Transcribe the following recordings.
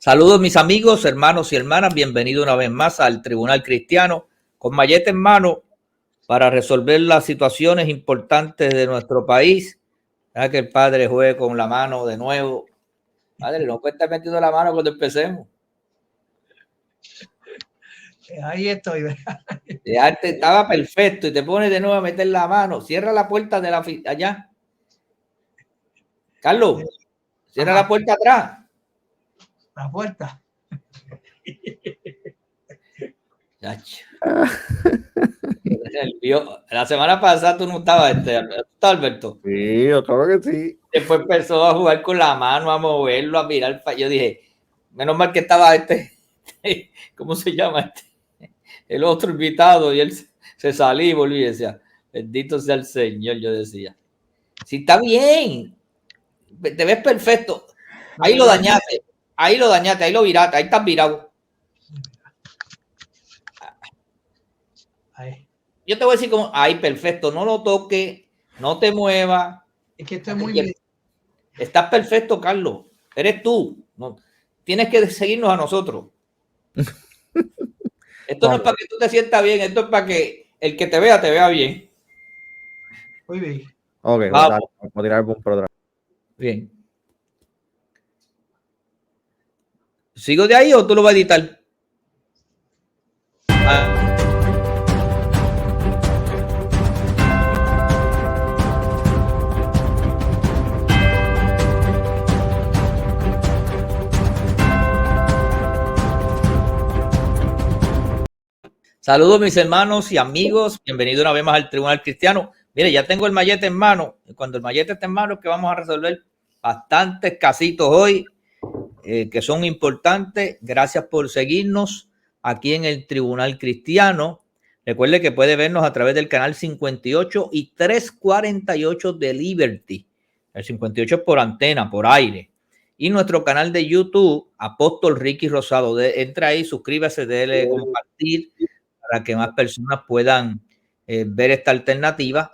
Saludos mis amigos, hermanos y hermanas, bienvenido una vez más al Tribunal Cristiano con mallete en mano para resolver las situaciones importantes de nuestro país. Deja que el padre juegue con la mano de nuevo. Padre, no puede estar metiendo la mano cuando empecemos. Ahí estoy. Ya estaba perfecto y te pones de nuevo a meter la mano. Cierra la puerta de la allá. Carlos, cierra la puerta atrás. La puerta. La semana pasada tú no estabas, Alberto. Sí, yo creo que sí. Después empezó a jugar con la mano, a moverlo, a mirar. Yo dije, menos mal que estaba ¿cómo se llama el otro invitado? Y él se salía y volvía y decía, bendito sea el Señor, yo decía. Sí, está bien. Te ves perfecto. Ahí lo dañaste, ahí lo viraste, ahí estás virado. Ahí. Yo te voy a decir como, ahí perfecto, no lo toques, no te muevas. Es que estoy muy bien. Estás perfecto, Carlos. Eres tú. No, tienes que seguirnos a nosotros. Esto no es para que tú te sientas bien, esto es para que el que te vea bien. Muy bien. Ok, vamos a tirar un por otra. Bien. ¿Sigo de ahí o tú lo vas a editar? Saludos mis hermanos y amigos, bienvenido una vez más al Tribunal Cristiano. Mire, ya tengo el mallete en mano, y cuando el mallete está en mano es que vamos a resolver bastantes casitos hoy que son importantes. Gracias por seguirnos aquí en el Tribunal Cristiano. Recuerde que puede vernos a través del canal 58 y 348 de Liberty. El 58 es por antena, por aire. Y nuestro canal de YouTube, Apóstol Ricky Rosado. Entra ahí, suscríbase, déle compartir para que más personas puedan ver esta alternativa.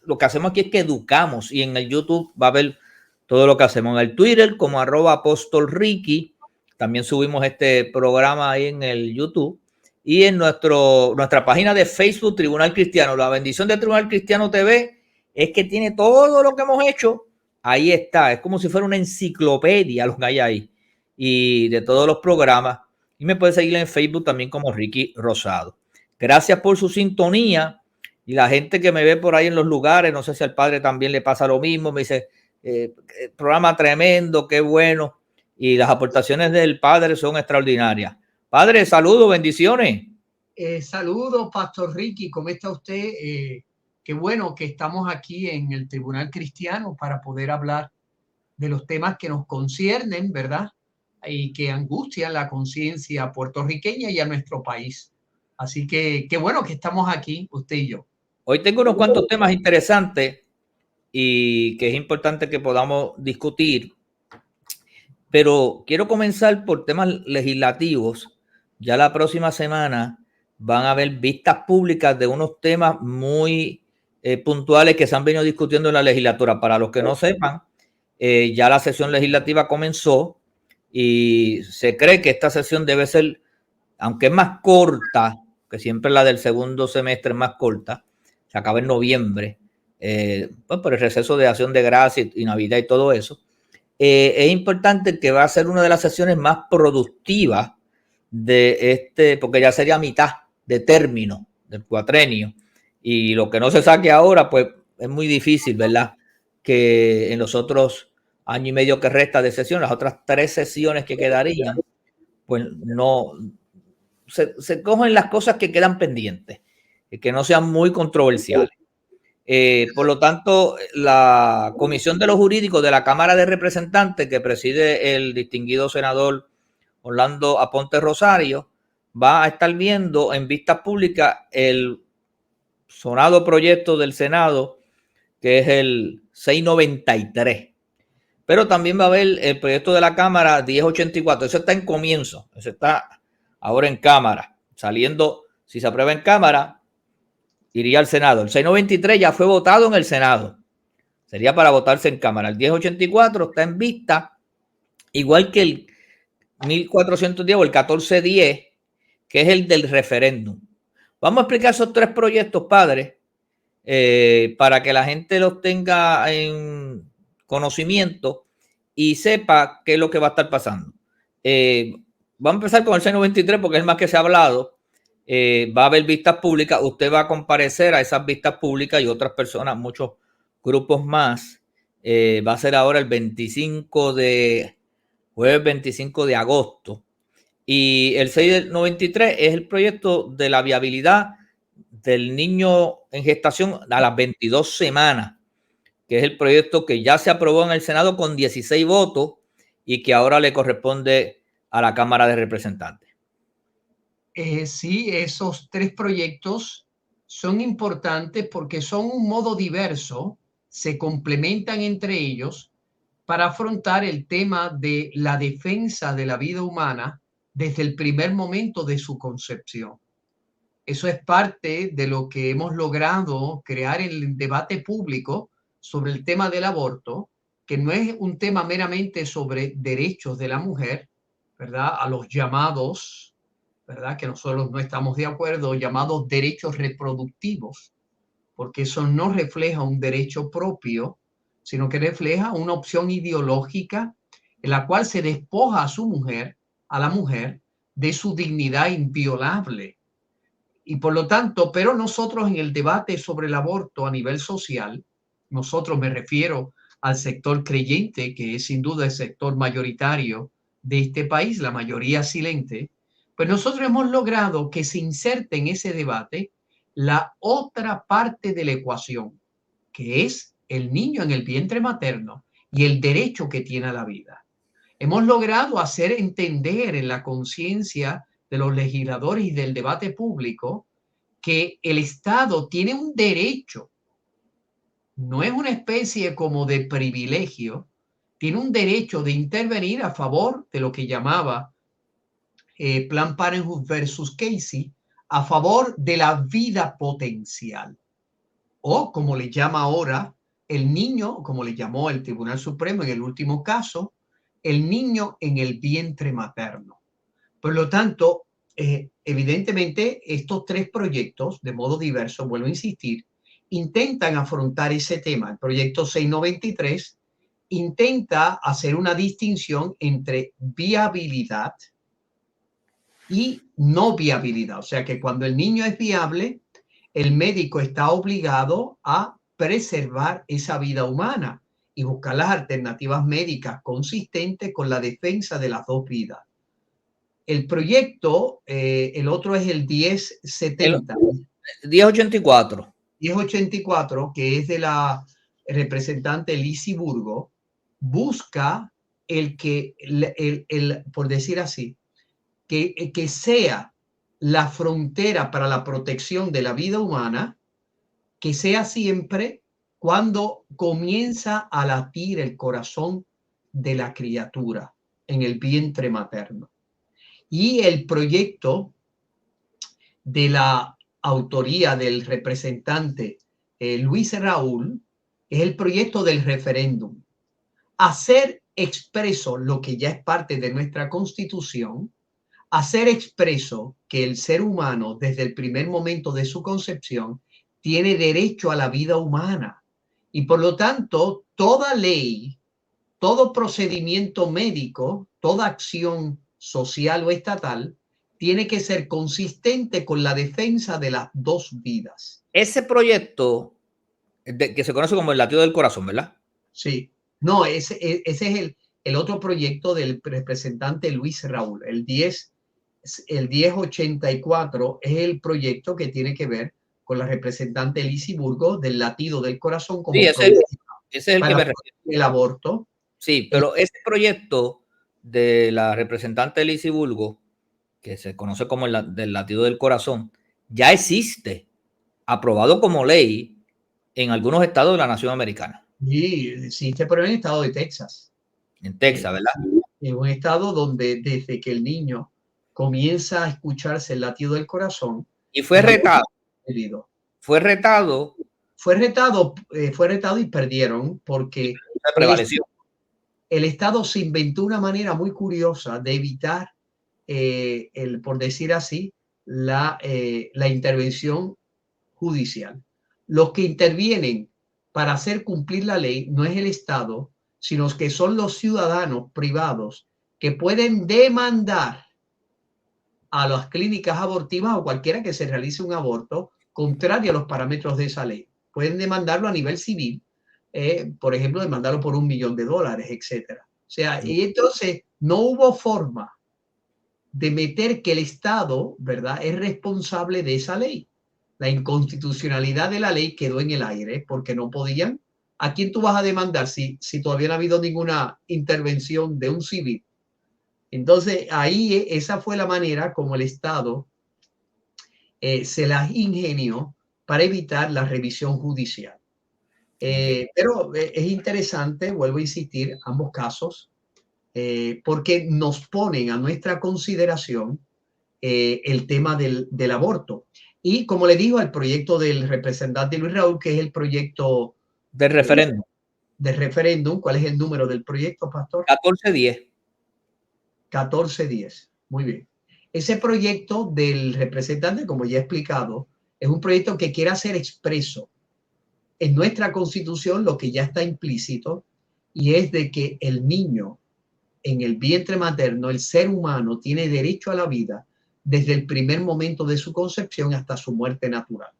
Lo que hacemos aquí es que educamos y en el YouTube va a haber todo lo que hacemos. En el Twitter como @apostolricky. También subimos este programa ahí en el YouTube. Y en nuestra página de Facebook, Tribunal Cristiano. La bendición de Tribunal Cristiano TV es que tiene todo lo que hemos hecho. Ahí está. Es como si fuera una enciclopedia lo que hay ahí. Y de todos los programas. Y me puede seguir en Facebook también como Ricky Rosado. Gracias por su sintonía. Y la gente que me ve por ahí en los lugares, no sé si al padre también le pasa lo mismo. Me dice, programa tremendo, qué bueno. Y las aportaciones del padre son extraordinarias. Padre, saludos, bendiciones. Saludos, Pastor Ricky, ¿cómo está usted? Qué bueno que estamos aquí en el Tribunal Cristiano para poder hablar de los temas que nos conciernen, ¿verdad? Y que angustian la conciencia puertorriqueña y a nuestro país. Así que qué bueno que estamos aquí, usted y yo. Hoy tengo unos cuantos temas interesantes y que es importante que podamos discutir. Pero quiero comenzar por temas legislativos. Ya la próxima semana van a haber vistas públicas de unos temas muy puntuales que se han venido discutiendo en la legislatura. Para los que no sepan, ya la sesión legislativa comenzó y se cree que esta sesión debe ser, aunque es más corta, que siempre la del segundo semestre es más corta, se acaba en noviembre, pues por el receso de Acción de Gracias y Navidad y todo eso. Es importante que va a ser una de las sesiones más productivas de porque ya sería mitad de término del cuatrenio. Y lo que no se saque ahora, pues es muy difícil, ¿verdad? Que en los otros año y medio que resta de sesión, las otras 3 sesiones que quedarían, pues no se cogen las cosas que quedan pendientes, que no sean muy controversiales. Por lo tanto, la Comisión de los Jurídicos de la Cámara de Representantes, que preside el distinguido senador Orlando Aponte Rosario, va a estar viendo en vistas públicas el sonado proyecto del Senado, que es el 693. Pero también va a haber el proyecto de la Cámara 1084. Eso está en comienzo, eso está ahora en Cámara, saliendo, si se aprueba en Cámara, iría al Senado. El 693 ya fue votado en el Senado. Sería para votarse en Cámara. El 1084 está en vista, igual que 1410 o el 1410, que es el del referéndum. Vamos a explicar esos 3 proyectos, padre, para que la gente los tenga en conocimiento y sepa qué es lo que va a estar pasando. Vamos a empezar con el 693 porque es el más que se ha hablado. Va a haber vistas públicas, usted va a comparecer a esas vistas públicas y otras personas, muchos grupos más. Va a ser ahora el jueves 25 de agosto. Y el 693 es el proyecto de la viabilidad del niño en gestación a las 22 semanas, que es el proyecto que ya se aprobó en el Senado con 16 votos y que ahora le corresponde a la Cámara de Representantes. Sí, esos 3 proyectos son importantes porque son un modo diverso, se complementan entre ellos para afrontar el tema de la defensa de la vida humana desde el primer momento de su concepción. Eso es parte de lo que hemos logrado crear en el debate público sobre el tema del aborto, que no es un tema meramente sobre derechos de la mujer, ¿verdad? A los llamados, ¿verdad? Que nosotros no estamos de acuerdo, llamados derechos reproductivos, porque eso no refleja un derecho propio, sino que refleja una opción ideológica en la cual se despoja a la mujer, de su dignidad inviolable. Y por lo tanto, pero nosotros en el debate sobre el aborto a nivel social, nosotros me refiero al sector creyente, que es sin duda el sector mayoritario de este país, la mayoría silente, pues nosotros hemos logrado que se inserte en ese debate la otra parte de la ecuación, que es el niño en el vientre materno y el derecho que tiene a la vida. Hemos logrado hacer entender en la conciencia de los legisladores y del debate público que el Estado tiene un derecho, no es una especie como de privilegio, tiene un derecho de intervenir a favor de lo que llamaba Planned Parenthood versus Casey, a favor de la vida potencial, o como le llama ahora el niño, como le llamó el Tribunal Supremo en el último caso, el niño en el vientre materno. Por lo tanto, evidentemente, estos 3 proyectos, de modo diverso, vuelvo a insistir, intentan afrontar ese tema. El proyecto 693 intenta hacer una distinción entre viabilidad y no viabilidad. O sea que cuando el niño es viable, el médico está obligado a preservar esa vida humana y buscar las alternativas médicas consistentes con la defensa de las 2 vidas. El proyecto, el otro es el 1070. 1084. 1084, que es de la representante Lizy Burgo, busca por decir así, que sea la frontera para la protección de la vida humana, que sea siempre cuando comienza a latir el corazón de la criatura en el vientre materno. Y el proyecto de la autoría del representante Luis Raúl es el proyecto del referéndum. Hacer expreso lo que ya es parte de nuestra Constitución, hacer expreso que el ser humano desde el primer momento de su concepción tiene derecho a la vida humana y por lo tanto toda ley, todo procedimiento médico, toda acción social o estatal tiene que ser consistente con la defensa de las 2 vidas. Ese proyecto que se conoce como el latido del corazón, ¿verdad? Sí, no, ese es el otro proyecto del representante Luis Raúl. El 1084 es el proyecto que tiene que ver con la representante Lizy Burgo del latido del corazón como sí, ese es el que me refiero. El aborto. Sí, pero ese proyecto de la representante Lizy Burgo, que se conoce como del latido del corazón, ya existe, aprobado como ley en algunos estados de la nación americana. Y existe, pero en el estado de Texas. En Texas, ¿verdad? En un estado donde desde que el niño comienza a escucharse el latido del corazón. Y fue retado. Fue retado y perdieron porque prevaleció. el Estado se inventó una manera muy curiosa de evitar, por decir así, la intervención judicial. Los que intervienen para hacer cumplir la ley no es el Estado, sino que son los ciudadanos privados que pueden demandar a las clínicas abortivas o cualquiera que se realice un aborto contrario a los parámetros de esa ley. Pueden demandarlo a nivel civil, por ejemplo, demandarlo por $1 millón, etcétera. O sea, y entonces no hubo forma de meter que el Estado, ¿verdad?, es responsable de esa ley. La inconstitucionalidad de la ley quedó en el aire porque no podían. ¿A quién tú vas a demandar si todavía no ha habido ninguna intervención de un civil? Entonces, ahí esa fue la manera como el Estado se las ingenió para evitar la revisión judicial. Pero es interesante, vuelvo a insistir, ambos casos, porque nos ponen a nuestra consideración el tema del aborto. Y como le digo, el proyecto del representante Luis Raúl, que es el proyecto del referéndum. De referéndum. ¿Cuál es el número del proyecto, pastor? 1410. 1410. Muy bien. Ese proyecto del representante, como ya he explicado, es un proyecto que quiere hacer expreso en nuestra Constitución lo que ya está implícito, y es de que el niño en el vientre materno, el ser humano, tiene derecho a la vida desde el primer momento de su concepción hasta su muerte natural.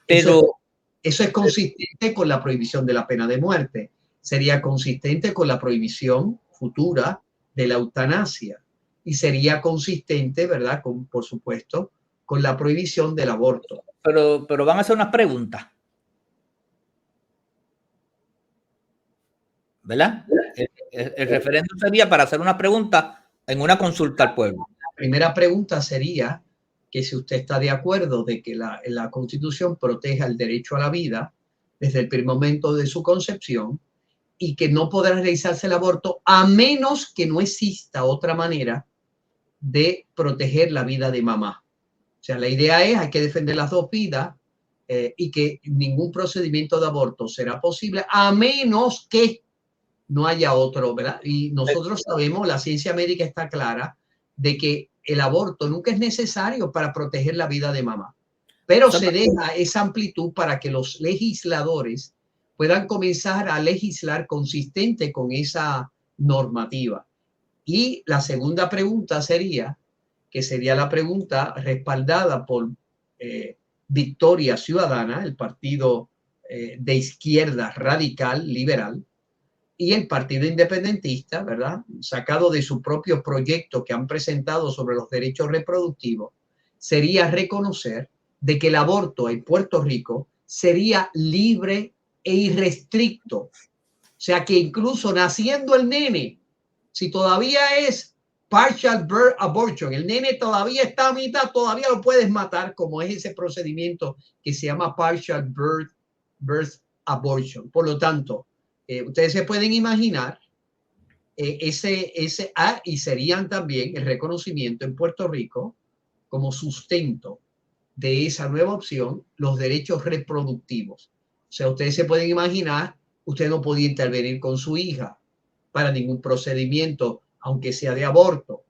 Pero eso es consistente con la prohibición de la pena de muerte. Sería consistente con la prohibición futura de la eutanasia. Y sería consistente, ¿verdad?, por supuesto, con la prohibición del aborto. Pero van a hacer unas preguntas, ¿verdad? El referéndum sería para hacer una pregunta en una consulta al pueblo. La primera pregunta sería que si usted está de acuerdo de que la Constitución proteja el derecho a la vida desde el primer momento de su concepción y que no podrá realizarse el aborto a menos que no exista otra manera de proteger la vida de mamá. O sea, la idea es hay que defender las dos vidas y que ningún procedimiento de aborto será posible a menos que no haya otro, ¿verdad? Y nosotros sabemos, la ciencia médica está clara de que el aborto nunca es necesario para proteger la vida de mamá, pero se deja esa amplitud para que los legisladores puedan comenzar a legislar consistente con esa normativa. Y la segunda pregunta sería, que sería la pregunta respaldada por Victoria Ciudadana, el partido de izquierda radical, liberal, y el Partido Independentista, ¿verdad?, sacado de su propio proyecto que han presentado sobre los derechos reproductivos, sería reconocer de que el aborto en Puerto Rico sería libre e irrestricto. O sea, que incluso naciendo el nene, si todavía es partial birth abortion, el nene todavía está a mitad, todavía lo puedes matar, como es ese procedimiento que se llama partial birth abortion. Por lo tanto, ustedes se pueden imaginar y serían también el reconocimiento en Puerto Rico como sustento de esa nueva opción, los derechos reproductivos. O sea, ustedes se pueden imaginar, usted no podía intervenir con su hija para ningún procedimiento, aunque sea de aborto.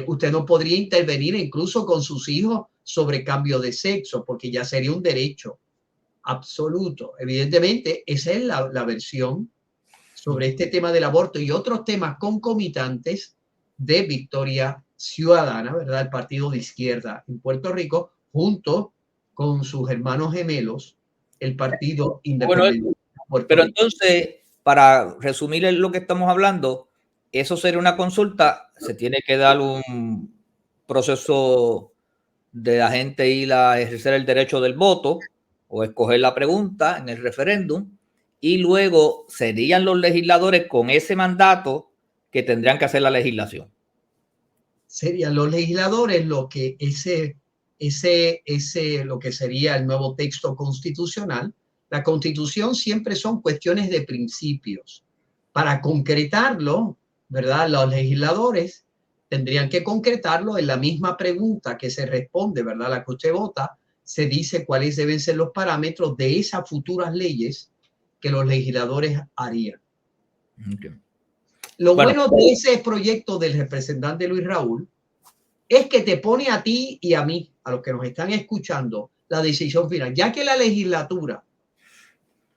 Usted no podría intervenir incluso con sus hijos sobre cambio de sexo, porque ya sería un derecho absoluto. Evidentemente, esa es la versión sobre este tema del aborto y otros temas concomitantes de Victoria Ciudadana, ¿verdad? El partido de izquierda en Puerto Rico, junto con sus hermanos gemelos, el Partido Independiente. Bueno, pero entonces, para resumir lo que estamos hablando, eso sería una consulta, se tiene que dar un proceso de la gente ir a ejercer el derecho del voto o escoger la pregunta en el referéndum, y luego serían los legisladores con ese mandato que tendrían que hacer la legislación. Serían los legisladores lo que lo que sería el nuevo texto constitucional. La Constitución siempre son cuestiones de principios. Para concretarlo, ¿verdad?, los legisladores tendrían que concretarlo en la misma pregunta que se responde, ¿verdad?, la que usted vota, se dice cuáles deben ser los parámetros de esas futuras leyes que los legisladores harían. Okay. Lo bueno de ese proyecto del representante Luis Raúl es que te pone a ti y a mí, a los que nos están escuchando, la decisión final, ya que la legislatura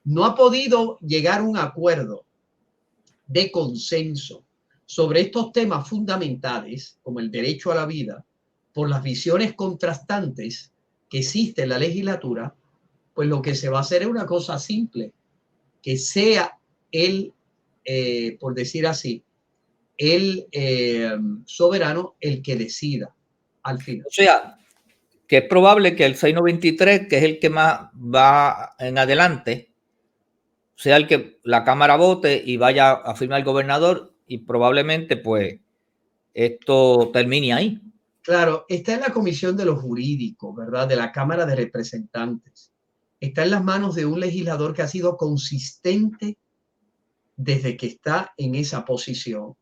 no ha podido llegar a un acuerdo de consenso sobre estos temas fundamentales, como el derecho a la vida, por las visiones contrastantes que existe en la legislatura, pues lo que se va a hacer es una cosa simple, que sea el, por decir así, el soberano el que decida al final. O sea, que es probable que el 693, que es el que más va en adelante, sea el que la Cámara vote y vaya a firmar el gobernador, y probablemente pues esto termine ahí. Claro, está en la comisión de los jurídicos, ¿verdad? De la Cámara de Representantes. Está en las manos de un legislador que ha sido consistente desde que está en esa posición,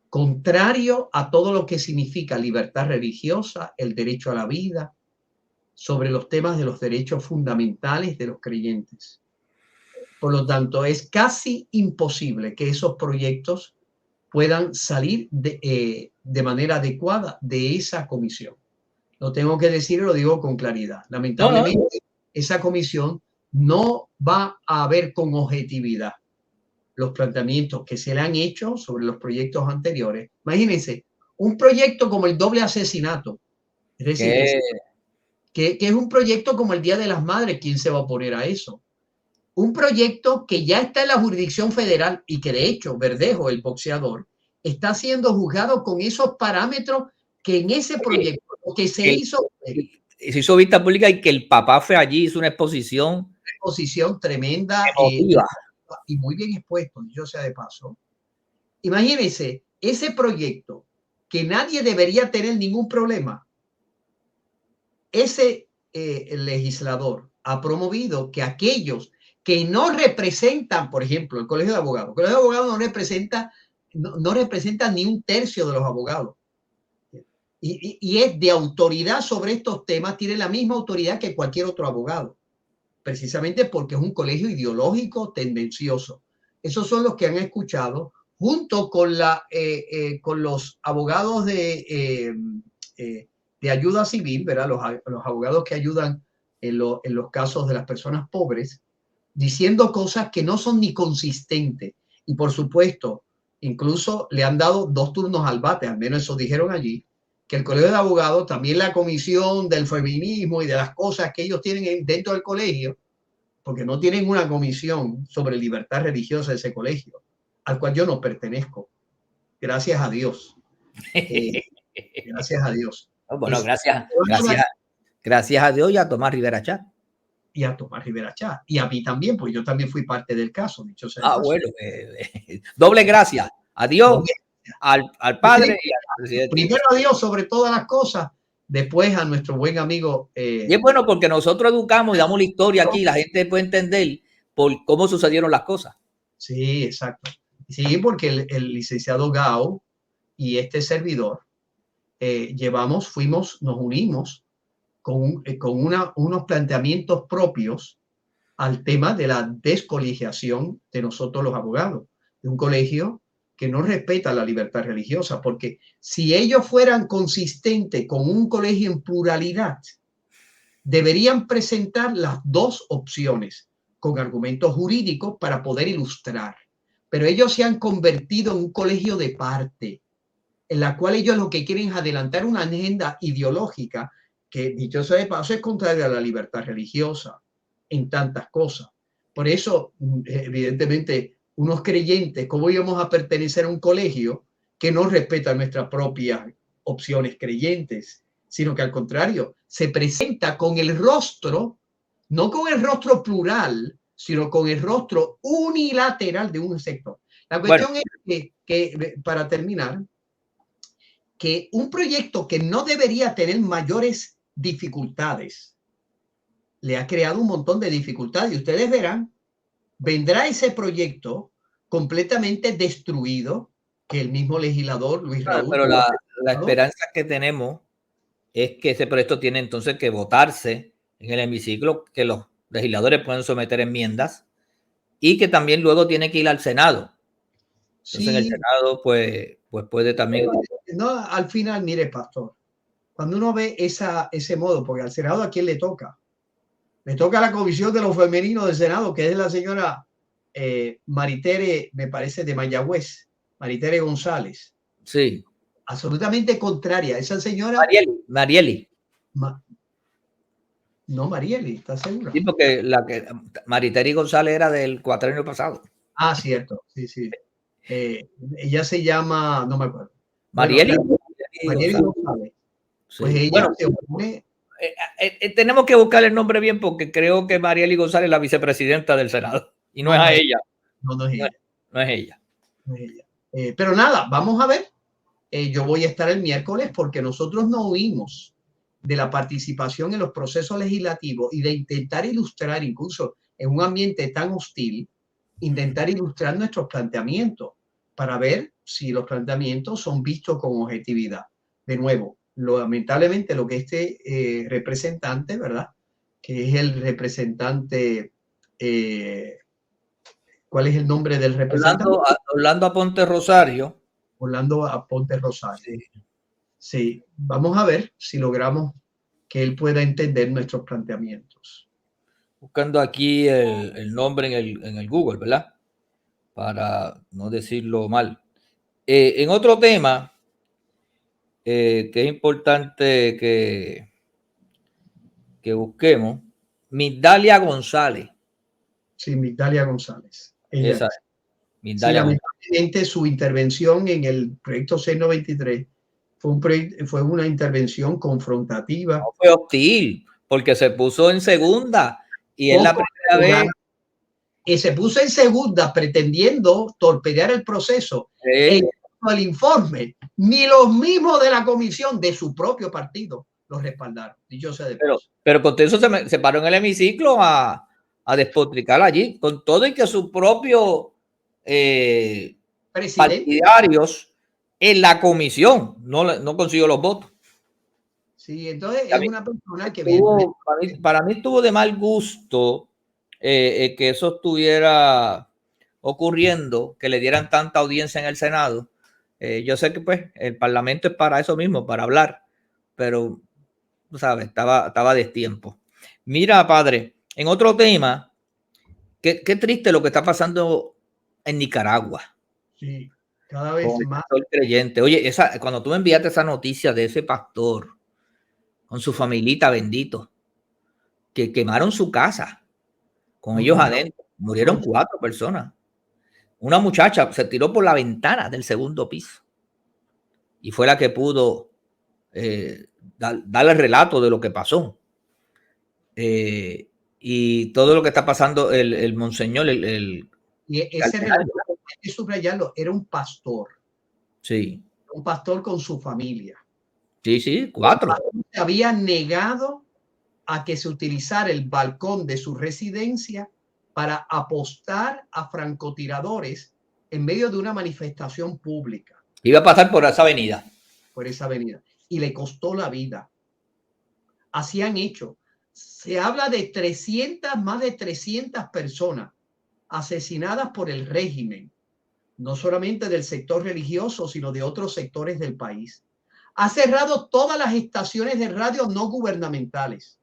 contrario a todo lo que significa libertad religiosa, el derecho a la vida, sobre los temas de los derechos fundamentales de los creyentes. Por lo tanto, es casi imposible que esos proyectos puedan salir de manera adecuada de esa comisión. Lo tengo que decir y lo digo con claridad. Lamentablemente, esa comisión no va a ver con objetividad los planteamientos que se le han hecho sobre los proyectos anteriores. Imagínense, un proyecto como el doble asesinato, es decir, que es un proyecto como el Día de las Madres, ¿quién se va a oponer a eso? Un proyecto que ya está en la jurisdicción federal y que de hecho Verdejo, el boxeador, está siendo juzgado con esos parámetros que en ese proyecto que se hizo vista pública y que el papá fue allí, hizo una exposición tremenda y muy bien expuesto, yo sea de paso. Imagínense ese proyecto que nadie debería tener ningún problema. Ese el legislador ha promovido que aquellos que no representan, por ejemplo, el Colegio de Abogados. El Colegio de Abogados no representa ni un tercio de los abogados. Y es de autoridad sobre estos temas, tiene la misma autoridad que cualquier otro abogado, precisamente porque es un colegio ideológico tendencioso. Esos son los que han escuchado, junto con, con los abogados de ayuda civil, ¿verdad? Los abogados que ayudan en los casos de las personas pobres, diciendo cosas que no son ni consistentes. Y por supuesto, incluso le han dado 2 turnos al bate, al menos eso dijeron allí, que el Colegio de Abogados, también la comisión del feminismo y de las cosas que ellos tienen dentro del colegio, porque no tienen una comisión sobre libertad religiosa de ese colegio, al cual yo no pertenezco. Gracias a Dios. Gracias a Dios. Bueno, gracias a Dios y a Tomás Rivera Chat. Y a Tomás Rivera Chat. Y a mí también, pues yo también fui parte del caso. Dicho sea bueno, doble gracias. A Dios, al Padre y al presidente. Primero a Dios sobre todas las cosas, después a nuestro buen amigo. Y es bueno porque nosotros educamos y damos la historia aquí, la gente puede entender por cómo sucedieron las cosas. Sí, exacto. Sí, porque el licenciado Gao y este servidor nos unimos con unos planteamientos propios al tema de la descolegiación de nosotros los abogados, de un colegio que no respeta la libertad religiosa, porque si ellos fueran consistentes con un colegio en pluralidad, deberían presentar las 2 opciones con argumentos jurídicos para poder ilustrar. Pero ellos se han convertido en un colegio de parte, en la cual ellos lo que quieren es adelantar una agenda ideológica que, dicho sea de paso, es contraria a la libertad religiosa en tantas cosas. Por eso, evidentemente, unos creyentes, ¿cómo íbamos a pertenecer a un colegio que no respeta nuestras propias opciones creyentes? Sino que al contrario, se presenta con el rostro, no con el rostro plural, sino con el rostro unilateral de un sector. La cuestión es que, para terminar, que un proyecto que no debería tener mayores dificultades, le ha creado un montón de dificultades. Y ustedes verán, vendrá ese proyecto completamente destruido, que el mismo legislador, Luis Raúl. Pero la esperanza que tenemos es que ese proyecto tiene entonces que votarse en el hemiciclo, que los legisladores pueden someter enmiendas y que también luego tiene que ir al Senado. Entonces en el Sí, Senado, pues puede también. no, al final, mire, pastor, cuando uno ve ese modo, porque al Senado, ¿a quién le toca? Le toca a la Comisión de los Femeninos del Senado, que es la señora Maritere, me parece, de Mayagüez, Maritere González. Sí. Absolutamente contraria. Esa señora. Marieli. No, Marieli, ¿estás segura? Sí, porque Mariteri González era del cuatrenio pasado. Ah, cierto, sí, sí. Ella se llama, no me acuerdo. Marieli. Bueno, Marieli González. Sí. Pues ella Bueno, se opone. tenemos que buscar el nombre bien porque creo que Marieli González es la vicepresidenta del Senado y no es a ella. No es ella. No es ella. No es ella. Pero nada, vamos a ver. Yo voy a estar el miércoles porque nosotros no huimos de la participación en los procesos legislativos y de intentar ilustrar, incluso en un ambiente tan hostil, intentar ilustrar nuestros planteamientos para ver si los planteamientos son vistos con objetividad. De nuevo, lamentablemente lo que este representante, ¿verdad? Que es el representante, ¿cuál es el nombre del representante? Orlando Aponte Rosario. Orlando Aponte Rosario. Sí. Sí, vamos a ver si logramos que él pueda entender nuestros planteamientos. Buscando aquí el nombre en el Google, ¿verdad? Para no decirlo mal. En otro tema que es importante que busquemos, Migdalia González. Sí, Migdalia González. Ella Esa, es. Migdalia Sí, González. lamentablemente su intervención en el proyecto 693 fue una intervención confrontativa. No fue hostil, porque se puso en segunda y es la primera vez. Y se puso en segunda pretendiendo torpedear el proceso. El informe, ni los mismos de la comisión de su propio partido los respaldaron. Dicho sea de paso. Pero con eso se paró en el hemiciclo a despotricar allí, con todo y que su propio partidarios en la comisión no consiguió los votos. Sí, entonces es una persona que para mí estuvo de mal gusto que eso estuviera ocurriendo, que le dieran tanta audiencia en el Senado. Yo sé que pues el Parlamento es para eso mismo, para hablar, pero tú sabes, estaba destiempo. Mira, padre, en otro tema, qué triste lo que está pasando en Nicaragua. Sí, cada vez más. Creyente. Oye, cuando tú me enviaste esa noticia de ese pastor con su familita, bendito, que quemaron su casa con ellos adentro, murieron 4 personas. Una muchacha se tiró por la ventana del segundo piso y fue la que pudo darle el relato de lo que pasó. Y todo lo que está pasando, el monseñor, y ese relato, hay que subrayarlo, era un pastor. Sí. Un pastor con su familia. Sí, 4. Se había negado a que se utilizara el balcón de su residencia para apostar a francotiradores en medio de una manifestación pública. Iba a pasar por esa avenida. Y le costó la vida. Así han hecho. Se habla de más de 300 personas asesinadas por el régimen, no solamente del sector religioso, sino de otros sectores del país. Ha cerrado todas las estaciones de radio no gubernamentales,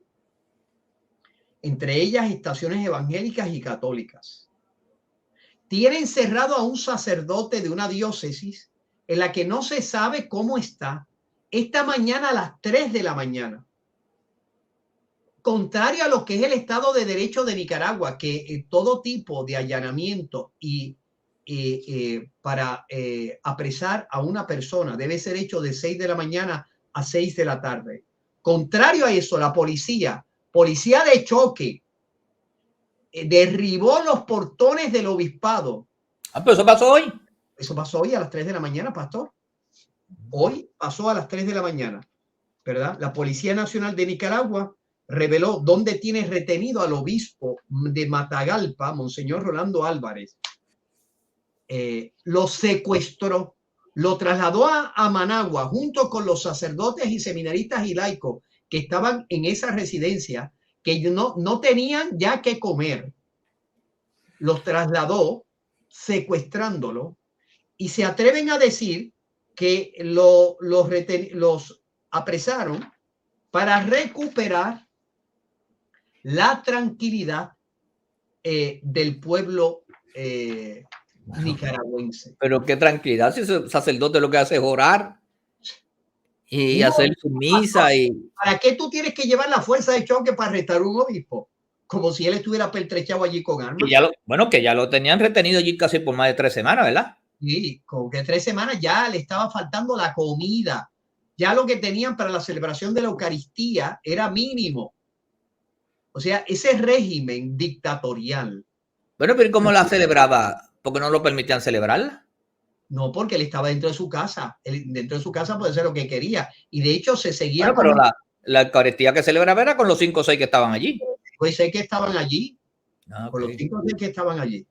entre ellas estaciones evangélicas y católicas. Tienen cerrado a un sacerdote de una diócesis en la que no se sabe cómo está. Esta mañana a las 3 de la mañana. Contrario a lo que es el Estado de Derecho de Nicaragua, que todo tipo de allanamiento para apresar a una persona debe ser hecho de 6 de la mañana a 6 de la tarde. Contrario a eso, la policía de choque, derribó los portones del obispado. Pero eso pasó hoy. Eso pasó hoy a las 3 de la mañana, pastor. Hoy pasó a las 3 de la mañana, ¿verdad? La Policía Nacional de Nicaragua reveló dónde tiene retenido al obispo de Matagalpa, Monseñor Rolando Álvarez. Lo secuestró, lo trasladó a Managua junto con los sacerdotes y seminaristas y laicos que estaban en esa residencia, que no tenían ya que comer. Los trasladó secuestrándolo y se atreven a decir que los apresaron para recuperar la tranquilidad del pueblo nicaragüense. Pero qué tranquilidad, si ese sacerdote lo que hace es orar y hacer su misa. ¿Para qué tú tienes que llevar la fuerza de choque para arrestar a un obispo? Como si él estuviera pertrechado allí con armas. Que ya lo tenían retenido allí casi por más de 3 semanas, ¿verdad? Sí, con que 3 semanas ya le estaba faltando la comida. Ya lo que tenían para la celebración de la Eucaristía era mínimo. O sea, ese régimen dictatorial. Bueno, pero ¿cómo la celebraba? ¿Por qué no lo permitían celebrarla? No, porque él estaba dentro de su casa. Él, dentro de su casa puede ser lo que quería. Y de hecho se seguía. Bueno, pero la Eucaristía que celebraba era con los 5 o 6 que estaban allí. Pues sé que estaban allí. Con los 5 o 6 que estaban allí.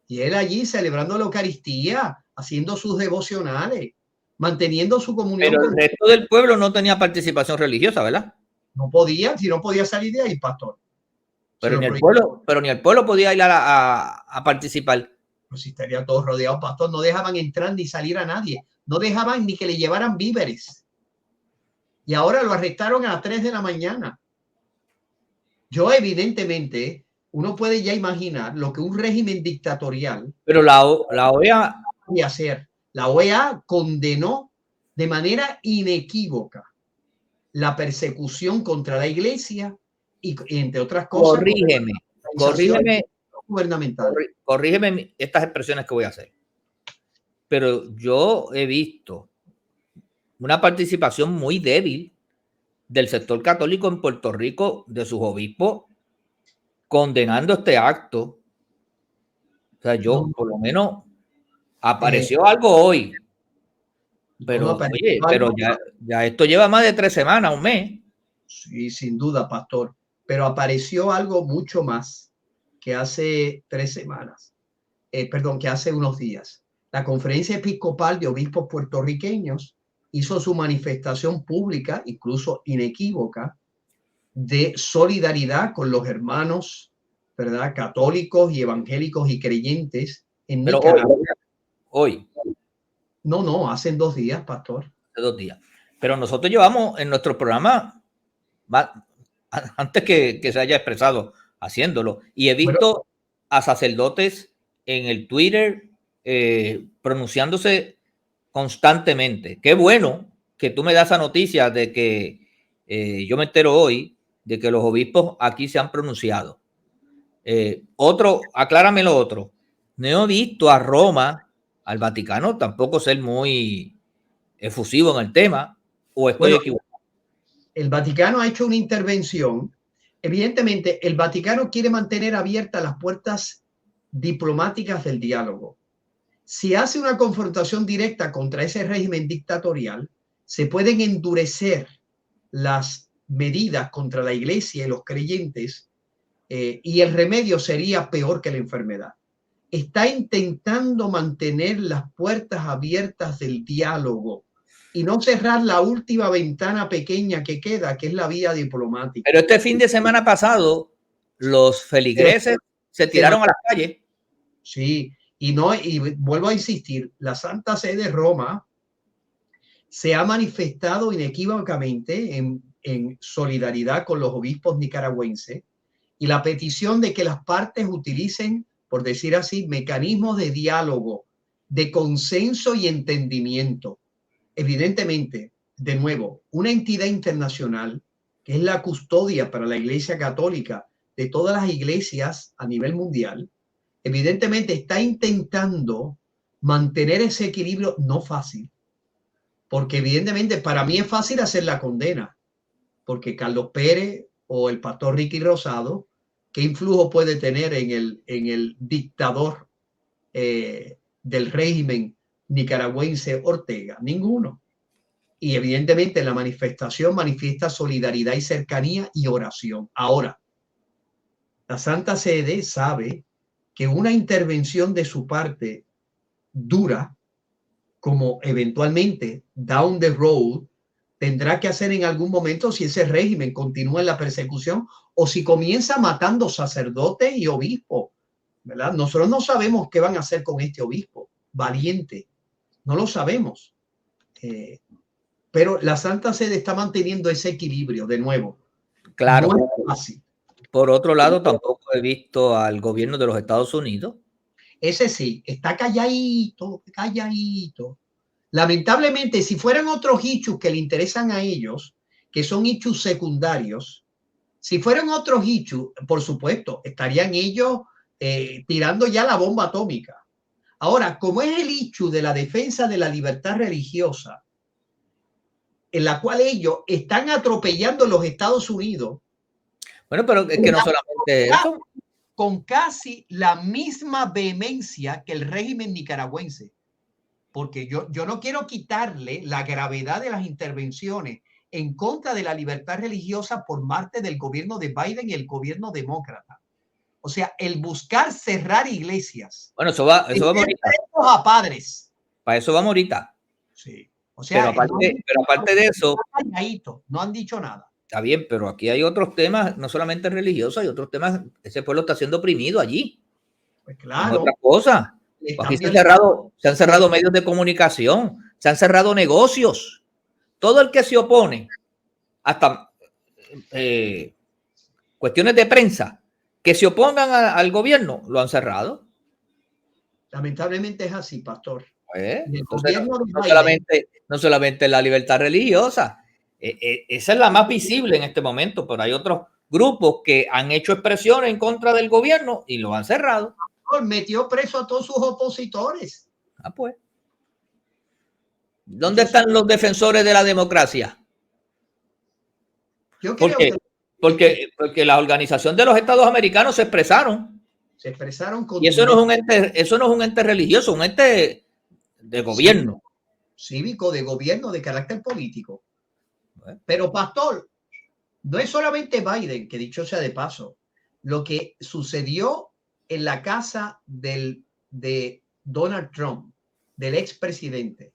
Y él allí celebrando la Eucaristía, haciendo sus devocionales, manteniendo su comunión. Pero el resto del pueblo no tenía participación religiosa, ¿verdad? No podía, si no podía salir de ahí, pastor. Pero ni el pueblo podía ir a participar. Pues si estaría todo rodeado, pastor. No dejaban entrar ni salir a nadie. No dejaban ni que le llevaran víveres. Y ahora lo arrestaron a las 3 de la mañana. Yo evidentemente, uno puede ya imaginar lo que un régimen dictatorial. Pero la OEA podía hacer. La OEA condenó de manera inequívoca la persecución contra la iglesia y entre otras cosas. Corrígeme estas expresiones que voy a hacer. Pero yo he visto una participación muy débil del sector católico en Puerto Rico, de sus obispos, condenando este acto. O sea, yo por lo menos apareció algo hoy. Pero, oye, pero ya esto lleva más de 3 semanas, un mes. Sí, sin duda, pastor. Pero apareció algo mucho más que hace 3 semanas. Perdón, que hace unos días. La Conferencia Episcopal de Obispos Puertorriqueños hizo su manifestación pública, incluso inequívoca, de solidaridad con los hermanos, ¿verdad?, católicos y evangélicos y creyentes en Nicaragua. Hoy. No, hace 2 días, pastor. Hace 2 días. Pero nosotros llevamos en nuestro programa, antes que se haya expresado, haciéndolo. Y he visto a sacerdotes en el Twitter pronunciándose constantemente. Qué bueno que tú me das esa noticia de que yo me entero hoy de que los obispos aquí se han pronunciado. Aclárame lo otro. No he visto a Roma, al Vaticano, tampoco ser muy efusivo en el tema, o estoy equivocado. El Vaticano ha hecho una intervención. Evidentemente, el Vaticano quiere mantener abiertas las puertas diplomáticas del diálogo. Si hace una confrontación directa contra ese régimen dictatorial, se pueden endurecer las medidas contra la iglesia y los creyentes y el remedio sería peor que la enfermedad. Está intentando mantener las puertas abiertas del diálogo y no cerrar la última ventana pequeña que queda, que es la vía diplomática. Pero este fin de semana pasado, los feligreses se tiraron a las calles. Sí, y vuelvo a insistir, la Santa Sede de Roma se ha manifestado inequívocamente en solidaridad con los obispos nicaragüenses y la petición de que las partes utilicen, por decir así, mecanismos de diálogo, de consenso y entendimiento. Evidentemente, de nuevo, una entidad internacional que es la custodia para la Iglesia Católica de todas las iglesias a nivel mundial, evidentemente está intentando mantener ese equilibrio no fácil, porque evidentemente para mí es fácil hacer la condena, porque Carlos Pérez o el pastor Ricky Rosado, ¿qué influjo puede tener en el dictador del régimen nicaragüense Ortega? Ninguno. Y evidentemente la manifestación manifiesta solidaridad y cercanía y oración. Ahora, la Santa Sede sabe que una intervención de su parte dura, como eventualmente down the road, tendrá que hacer en algún momento si ese régimen continúa en la persecución o si comienza matando sacerdotes y obispos, ¿verdad? Nosotros no sabemos qué van a hacer con este obispo valiente No lo sabemos. Pero la Santa Sede está manteniendo ese equilibrio de nuevo. Claro. No es fácil. Por otro lado, tampoco he visto al gobierno de los Estados Unidos. Ese sí, está calladito, calladito. Lamentablemente, si fueran otros issues que le interesan a ellos, que son issues secundarios, si fueran otros issues, por supuesto, estarían ellos tirando ya la bomba atómica. Ahora, como es el issue de la defensa de la libertad religiosa, en la cual ellos están atropellando los Estados Unidos. Bueno, pero es que no solamente eso. Con casi la misma vehemencia que el régimen nicaragüense. Porque yo no quiero quitarle la gravedad de las intervenciones en contra de la libertad religiosa por parte del gobierno de Biden y el gobierno demócrata. O sea, el buscar cerrar iglesias. Bueno, eso vamos ahorita. A padres. Para eso vamos ahorita. Sí. O sea, pero aparte de eso, no han dicho nada. Está bien, pero aquí hay otros temas, no solamente religiosos, hay otros temas. Ese pueblo está siendo oprimido allí. Pues claro. Es otra cosa. Aquí se han cerrado medios de comunicación, se han cerrado negocios. Todo el que se opone, hasta cuestiones de prensa, que se opongan al gobierno, lo han cerrado. Lamentablemente es así, pastor. Entonces, no solamente la libertad religiosa, esa es la más visible en este momento, pero hay otros grupos que han hecho expresiones en contra del gobierno y lo han cerrado. Metió preso a todos sus opositores. Pues. ¿Dónde están los defensores de la democracia? Porque la Organización de los Estados Americanos se expresaron. Se expresaron y eso no es un ente religioso, un ente de gobierno. Cívico, de gobierno, de carácter político. Pero, pastor, no es solamente Biden, que dicho sea de paso, lo que sucedió en la casa de Donald Trump, del expresidente.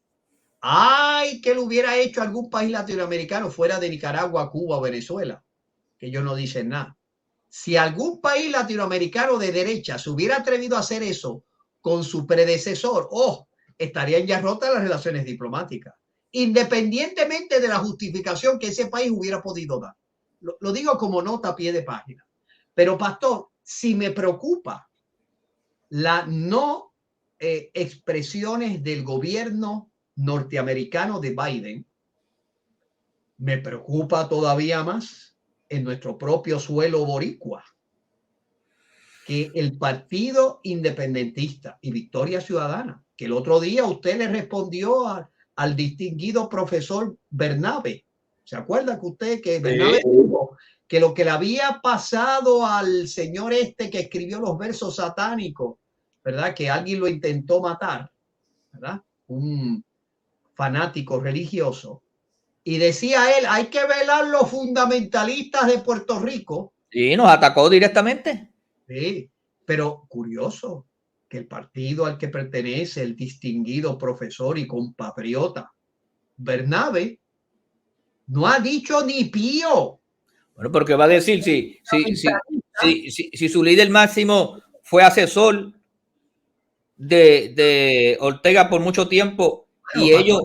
¡Ay, que lo hubiera hecho algún país latinoamericano fuera de Nicaragua, Cuba o Venezuela! Que ellos no dicen nada. Si algún país latinoamericano de derecha se hubiera atrevido a hacer eso con su predecesor, estarían ya rotas las relaciones diplomáticas, independientemente de la justificación que ese país hubiera podido dar. Lo digo como nota a pie de página. Pero, pastor, si me preocupa la no expresiones del gobierno norteamericano de Biden, me preocupa todavía más en nuestro propio suelo boricua, que el Partido Independentista y Victoria Ciudadana, que el otro día usted le respondió al distinguido profesor Bernabe. ¿Se acuerda que Bernabe dijo que lo que le había pasado al señor que escribió los versos satánicos, ¿verdad? Que alguien lo intentó matar, ¿verdad? Un fanático religioso. Y decía él, hay que velar los fundamentalistas de Puerto Rico. Sí, nos atacó directamente. Sí, pero curioso que el partido al que pertenece el distinguido profesor y compatriota Bernabe no ha dicho ni pío. Bueno, porque va a decir si su líder máximo fue asesor de Ortega por mucho tiempo y ellos...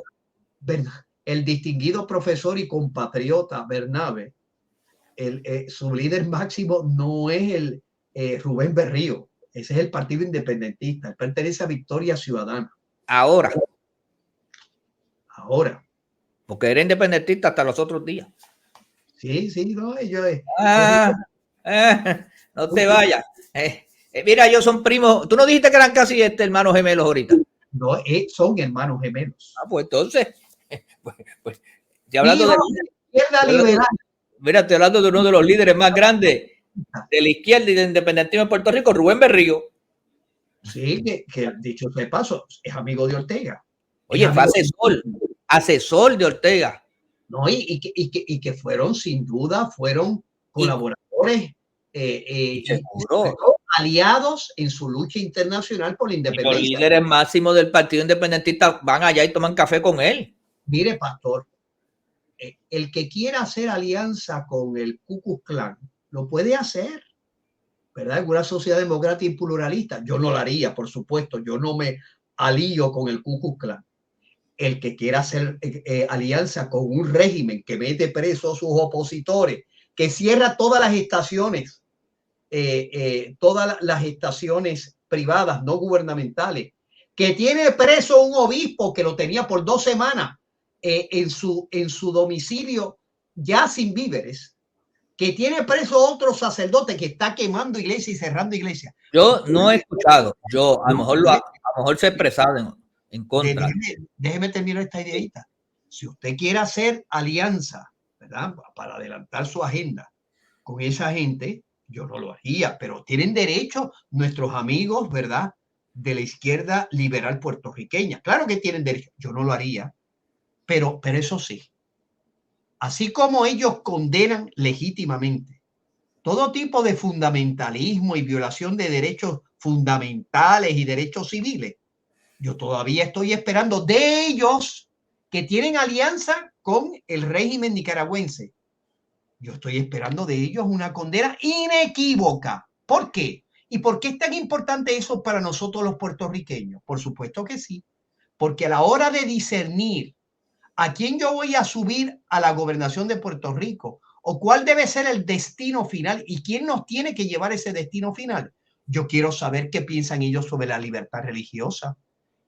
El distinguido profesor y compatriota Bernabe, su líder máximo no es el Rubén Berrío, ese es el Partido Independentista, él pertenece a Victoria Ciudadana. Ahora. Porque era independentista hasta los otros días. Sí, no, ellos... no te vayas. Mira, ellos son primos. Tú no dijiste que eran casi hermanos gemelos ahorita. No, son hermanos gemelos. Pues entonces, estoy hablando mira, estoy hablando de uno de los líderes más grandes de la izquierda y del independentismo en Puerto Rico, Rubén Berrío. Sí, que dicho de paso, es amigo de Ortega. Oye, fue asesor de Ortega. No, y que fueron, sin duda, colaboradores aliados en su lucha internacional por la independencia. Los líderes máximos del Partido Independentista van allá y toman café con él. Mire, pastor, el que quiera hacer alianza con el Ku Klux Klan lo puede hacer, ¿verdad? En una sociedad democrática y pluralista. Yo no lo haría, por supuesto. Yo no me alío con el Ku Klux Klan. el que quiera hacer alianza con un régimen que mete preso a sus opositores, que cierra todas las estaciones privadas, no gubernamentales, que tiene preso un obispo que lo tenía por 2 semanas en su domicilio ya sin víveres, que tiene preso otro sacerdote que está quemando iglesias y cerrando iglesias. Yo no he escuchado, yo a lo mejor se ha expresado en contra. Déjeme terminar esta ideita. Si usted quiere hacer alianza, ¿verdad?, para adelantar su agenda con esa gente, yo no lo haría, pero tienen derecho nuestros amigos, ¿verdad?, de la izquierda liberal puertorriqueña. Claro que tienen derecho, yo no lo haría, pero eso sí, así como ellos condenan legítimamente todo tipo de fundamentalismo y violación de derechos fundamentales y derechos civiles, yo todavía estoy esperando de ellos que tienen alianza con el régimen nicaragüense. Yo estoy esperando de ellos una condena inequívoca. ¿Por qué? ¿Y por qué es tan importante eso para nosotros los puertorriqueños? Por supuesto que sí, porque a la hora de discernir a quién yo voy a subir a la gobernación de Puerto Rico o cuál debe ser el destino final y quién nos tiene que llevar ese destino final, yo quiero saber qué piensan ellos sobre la libertad religiosa.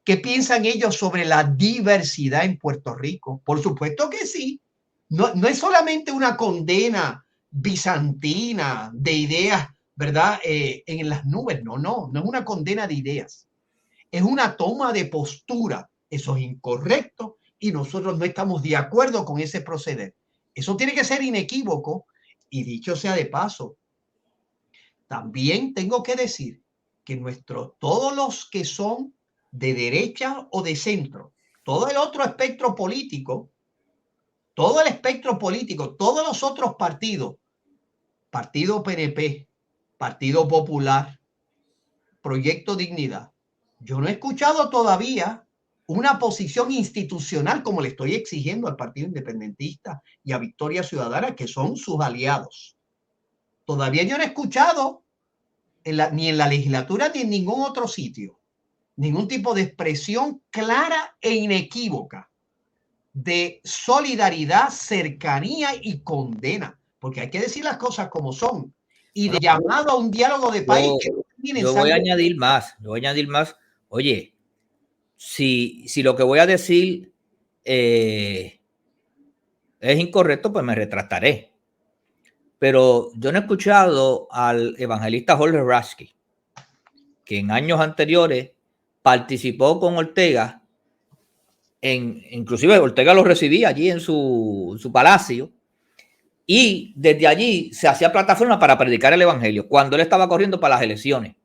¿Qué piensan ellos sobre la diversidad en Puerto Rico? Por supuesto que sí. No es solamente una condena bizantina de ideas, ¿verdad?, en las nubes. No es una condena de ideas. Es una toma de postura. Eso es incorrecto y nosotros no estamos de acuerdo con ese proceder. Eso tiene que ser inequívoco. Y dicho sea de paso, también tengo que decir que todos los que son de derecha o de centro, todo el otro espectro político, todos los otros partidos, Partido PNP, Partido Popular, Proyecto Dignidad, yo no he escuchado todavía una posición institucional como le estoy exigiendo al Partido Independentista y a Victoria Ciudadana, que son sus aliados. Todavía yo no he escuchado ni en la legislatura ni en ningún otro sitio ningún tipo de expresión clara e inequívoca de solidaridad, cercanía y condena, porque hay que decir las cosas como son, y de llamado a un diálogo de país. Yo voy a añadir más. Oye, si lo que voy a decir es incorrecto, pues me retractaré. Pero yo no he escuchado al evangelista Jorge Rasky, que en años anteriores participó con Ortega, inclusive Ortega lo recibía allí en su palacio, y desde allí se hacía plataforma para predicar el evangelio cuando él estaba corriendo para las elecciones,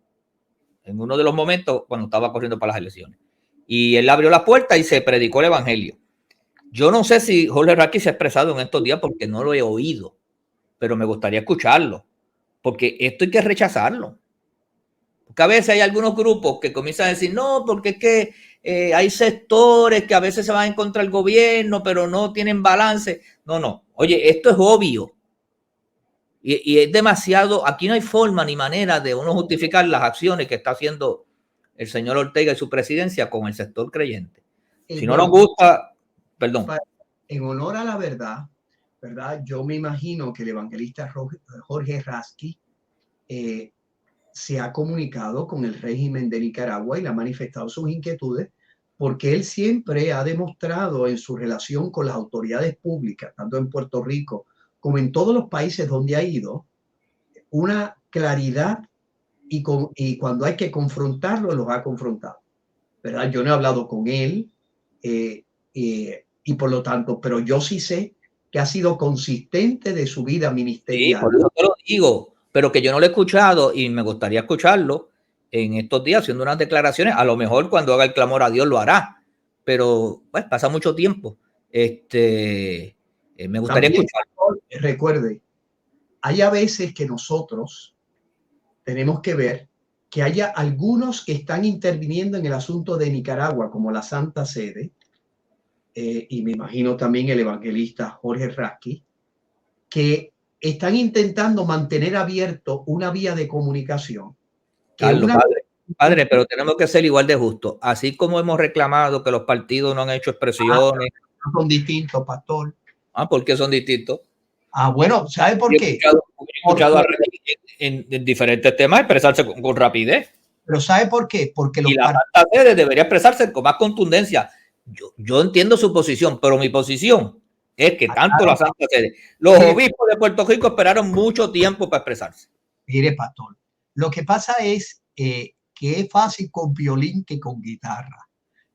en uno de los momentos cuando estaba corriendo para las elecciones. Y él abrió la puerta y se predicó el evangelio. Yo no sé si Jorge Rasky se ha expresado en estos días porque no lo he oído, pero me gustaría escucharlo, porque esto hay que rechazarlo. Porque a veces hay algunos grupos que comienzan a decir, no, porque es que hay sectores que a veces se van en contra del gobierno, pero no tienen balance. No. Oye, esto es obvio. Y es demasiado, aquí no hay forma ni manera de uno justificar las acciones que está haciendo el señor Ortega y su presidencia con el sector creyente. Si no nos gusta, perdón. En honor a la verdad, yo me imagino que el evangelista Jorge Rasky se ha comunicado con el régimen de Nicaragua y le ha manifestado sus inquietudes, porque él siempre ha demostrado en su relación con las autoridades públicas, tanto en Puerto Rico como en todos los países donde ha ido, una claridad y cuando hay que confrontarlo, los ha confrontado, ¿verdad? Yo no he hablado con él y por lo tanto, pero yo sí sé que ha sido consistente de su vida ministerial. Sí, por eso te lo digo, pero que yo no lo he escuchado y me gustaría escucharlo en estos días haciendo unas declaraciones. A lo mejor cuando haga el clamor a Dios lo hará, pero pues pasa mucho tiempo. Me gustaría escucharlo. Recuerde, hay a veces que nosotros tenemos que ver que haya algunos que están interviniendo en el asunto de Nicaragua, como la Santa Sede, y me imagino también el evangelista Jorge Rasky, que están intentando mantener abierto una vía de comunicación, que Padre, pero tenemos que ser igual de justos. Así como hemos reclamado que los partidos no han hecho expresiones. Son distintos, pastor. ¿Por qué son distintos? Bueno, ¿sabe por qué? He escuchado a en diferentes temas expresarse con rapidez. Pero ¿sabe por qué? Porque y la Santa Sede debería expresarse con más contundencia. Yo entiendo su posición, pero mi posición es que tanto la Santa Sede, los obispos de Puerto Rico esperaron mucho tiempo para expresarse. Mire, pastor, lo que pasa es que es fácil con violín que con guitarra.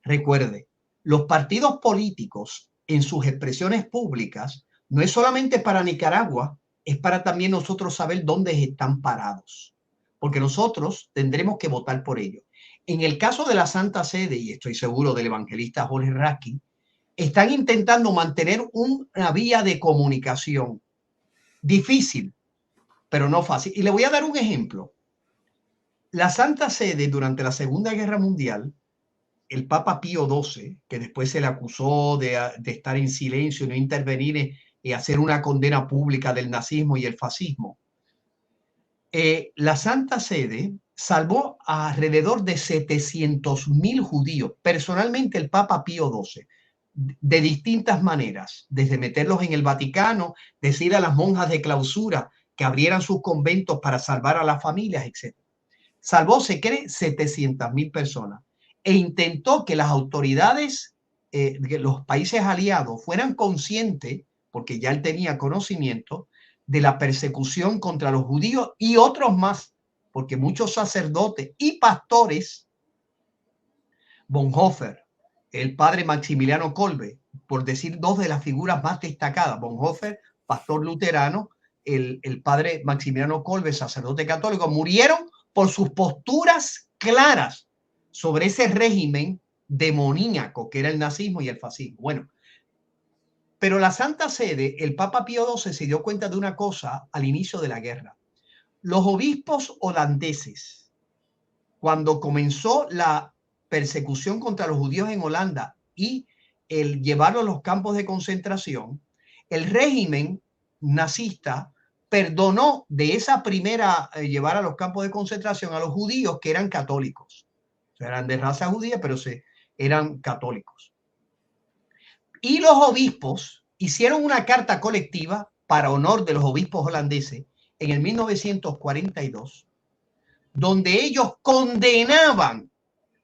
Recuerde, los partidos políticos en sus expresiones públicas no es solamente para Nicaragua, es para también nosotros saber dónde están parados, porque nosotros tendremos que votar por ellos. En el caso de la Santa Sede, y estoy seguro del evangelista Jorge Raskin, están intentando mantener una vía de comunicación difícil, pero no fácil. Y le voy a dar un ejemplo. La Santa Sede durante la Segunda Guerra Mundial, el Papa Pío XII, que después se le acusó de estar en silencio, no intervenir y hacer una condena pública del nazismo y el fascismo, la Santa Sede salvó a alrededor de 700.000 judíos. Personalmente, el Papa Pío XII, de distintas maneras, desde meterlos en el Vaticano, decir a las monjas de clausura que abrieran sus conventos para salvar a las familias, etc. Salvó, se cree, 700.000 personas e intentó que las autoridades de los países aliados fueran conscientes, porque ya él tenía conocimiento, de la persecución contra los judíos y otros más, porque muchos sacerdotes y pastores, Bonhoeffer, el padre Maximiliano Kolbe, por decir dos de las figuras más destacadas, Bonhoeffer, pastor luterano, el padre Maximiliano Kolbe, sacerdote católico, murieron por sus posturas claras sobre ese régimen demoníaco que era el nazismo y el fascismo. Bueno, pero la Santa Sede, el Papa Pío XII se dio cuenta de una cosa al inicio de la guerra. Los obispos holandeses, cuando comenzó la persecución contra los judíos en Holanda y el llevarlos a los campos de concentración, el régimen nazista perdonó de esa primera llevar a los campos de concentración a los judíos que eran católicos. O sea, eran de raza judía, pero eran católicos. Y los obispos hicieron una carta colectiva para honor de los obispos holandeses en el 1942, donde ellos condenaban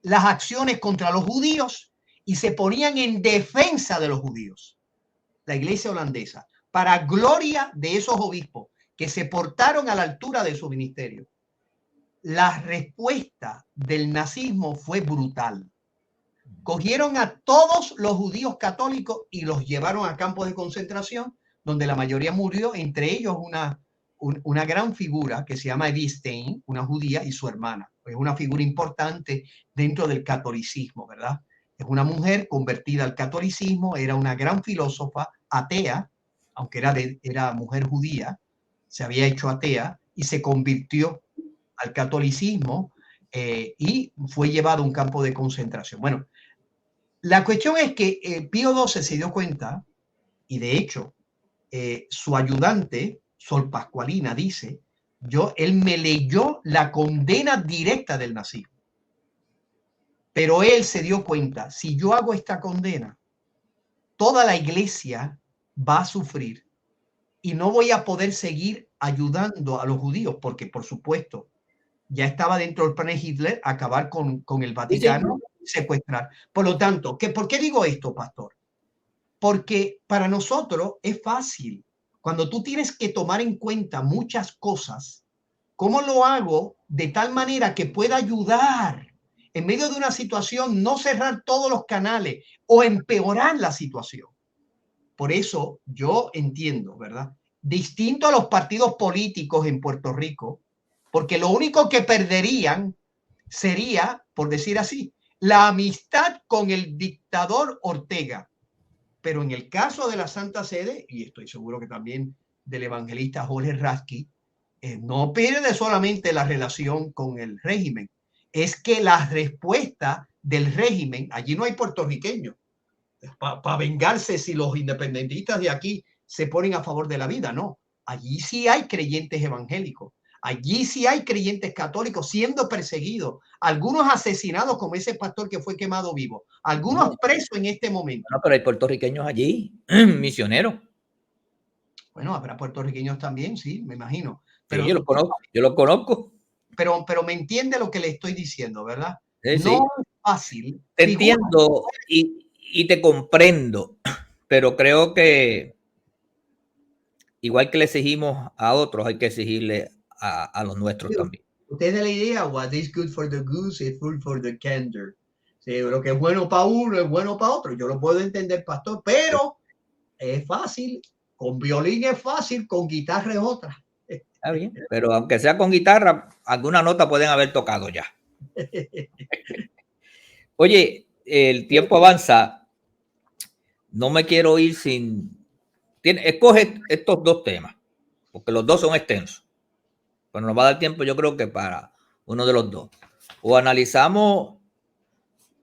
las acciones contra los judíos y se ponían en defensa de los judíos. La iglesia holandesa, para gloria de esos obispos que se portaron a la altura de su ministerio. La respuesta del nazismo fue brutal. Cogieron a todos los judíos católicos y los llevaron a campos de concentración, donde la mayoría murió, entre ellos una gran figura que se llama Edith Stein, una judía, y su hermana. Es una figura importante dentro del catolicismo, ¿verdad? Es una mujer convertida al catolicismo, era una gran filósofa, atea, aunque era mujer judía, se había hecho atea y se convirtió al catolicismo y fue llevado a un campo de concentración. Bueno, la cuestión es que Pío XII se dio cuenta, y de hecho su ayudante, Sor Pascualina, dice, él me leyó la condena directa del nazismo. Pero él se dio cuenta, si yo hago esta condena, toda la iglesia va a sufrir y no voy a poder seguir ayudando a los judíos, porque por supuesto ya estaba dentro del plan de Hitler acabar con el Vaticano, secuestrar. Por lo tanto, ¿por qué digo esto, pastor? Porque para nosotros es fácil. Cuando tú tienes que tomar en cuenta muchas cosas, ¿cómo lo hago de tal manera que pueda ayudar en medio de una situación, no cerrar todos los canales o empeorar la situación? Por eso yo entiendo, ¿verdad? Distinto a los partidos políticos en Puerto Rico, porque lo único que perderían sería, por decir así, la amistad con el dictador Ortega. Pero en el caso de la Santa Sede, y estoy seguro que también del evangelista Jorge Raskin, no pierde solamente la relación con el régimen, es que la respuesta del régimen, allí no hay puertorriqueños, para vengarse si los independentistas de aquí se ponen a favor de la vida, no. Allí sí hay creyentes evangélicos. Allí sí hay creyentes católicos siendo perseguidos, algunos asesinados como ese pastor que fue quemado vivo, algunos presos en este momento. No, pero hay puertorriqueños allí, misioneros. Bueno, habrá puertorriqueños también, sí, me imagino. Pero, sí, yo los conozco. Pero me entiende lo que le estoy diciendo, ¿verdad? Sí, no sí. es fácil. Te entiendo y te comprendo, pero creo que igual que le exigimos a otros, hay que exigirle a los nuestros también. Usted da la idea, what is good for the goose is good for the gander. Sí, lo que es bueno para uno es bueno para otro. Yo lo puedo entender, pastor, pero es fácil. Con violín es fácil, con guitarra es otra. Está bien, pero aunque sea con guitarra, alguna nota pueden haber tocado ya. Oye, el tiempo avanza. No me quiero ir sin... Escoge estos dos temas, porque los dos son extensos. Pero nos va a dar tiempo, yo creo que para uno de los dos. O analizamos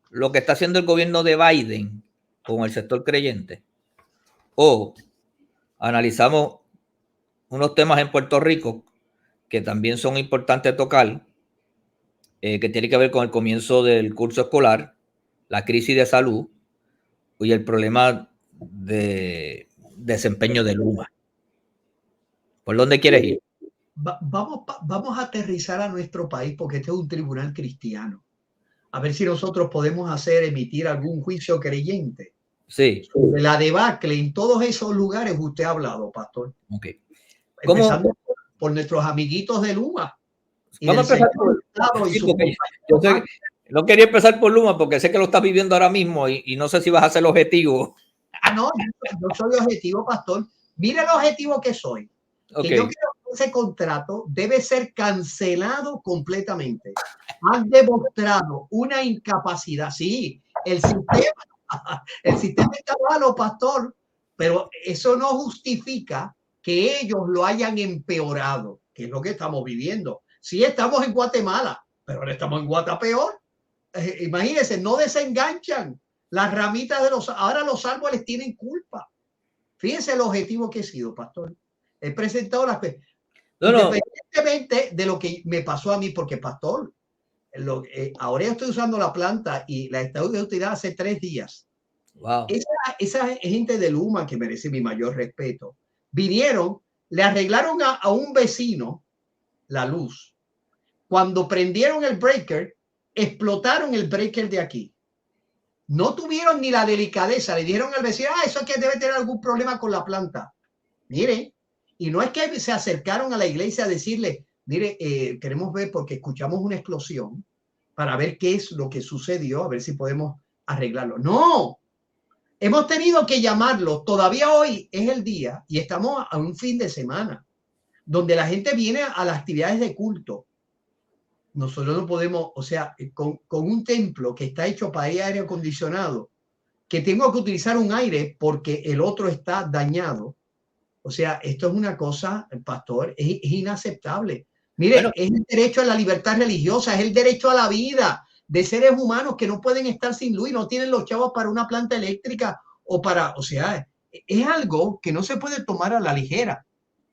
lo que está haciendo el gobierno de Biden con el sector creyente, o analizamos unos temas en Puerto Rico que también son importantes tocar, que tiene que ver con el comienzo del curso escolar, la crisis de salud y el problema de desempeño de Luma. ¿Por dónde quieres ir? Vamos a aterrizar a nuestro país porque este es un tribunal cristiano. A ver si nosotros podemos emitir algún juicio creyente. Sí. Sobre la debacle en todos esos lugares usted ha hablado, pastor. Okay. Empezando por nuestros amiguitos de Luma. Vamos a empezar por... Sí, yo sé, no quería empezar por Luma porque sé que lo estás viviendo ahora mismo y no sé si vas a ser objetivo. No, yo soy objetivo, pastor. Mira el objetivo que soy. Okay. Que yo creo que ese contrato debe ser cancelado completamente. Han demostrado una incapacidad. Sí, el sistema está malo, pastor, pero eso no justifica que ellos lo hayan empeorado, que es lo que estamos viviendo. Sí, estamos en Guatemala, pero ahora estamos en Guatapeor. Imagínense, no desenganchan las ramitas de ahora los árboles tienen culpa. Fíjense el objetivo que he sido, pastor. He presentado las... Independientemente de lo que me pasó a mí, porque, pastor, ahora yo estoy usando la planta y la estoy utilizando hace 3 días. Wow. Esa gente de Luma, que merece mi mayor respeto, vinieron, le arreglaron a un vecino la luz. Cuando prendieron el breaker, explotaron el breaker de aquí. No tuvieron ni la delicadeza, le dijeron al vecino, eso es que debe tener algún problema con la planta. Miren, y no es que se acercaron a la iglesia a decirle, mire, queremos ver porque escuchamos una explosión para ver qué es lo que sucedió, a ver si podemos arreglarlo. No, hemos tenido que llamarlo. Todavía hoy es el día y estamos a un fin de semana donde la gente viene a las actividades de culto. Nosotros no podemos, o sea, con un templo que está hecho para aire acondicionado, que tengo que utilizar un aire porque el otro está dañado. O sea, esto es una cosa, pastor, es inaceptable. Mire, bueno, es el derecho a la libertad religiosa, es el derecho a la vida de seres humanos que no pueden estar sin luz y no tienen los chavos para una planta eléctrica o para, o sea, es algo que no se puede tomar a la ligera.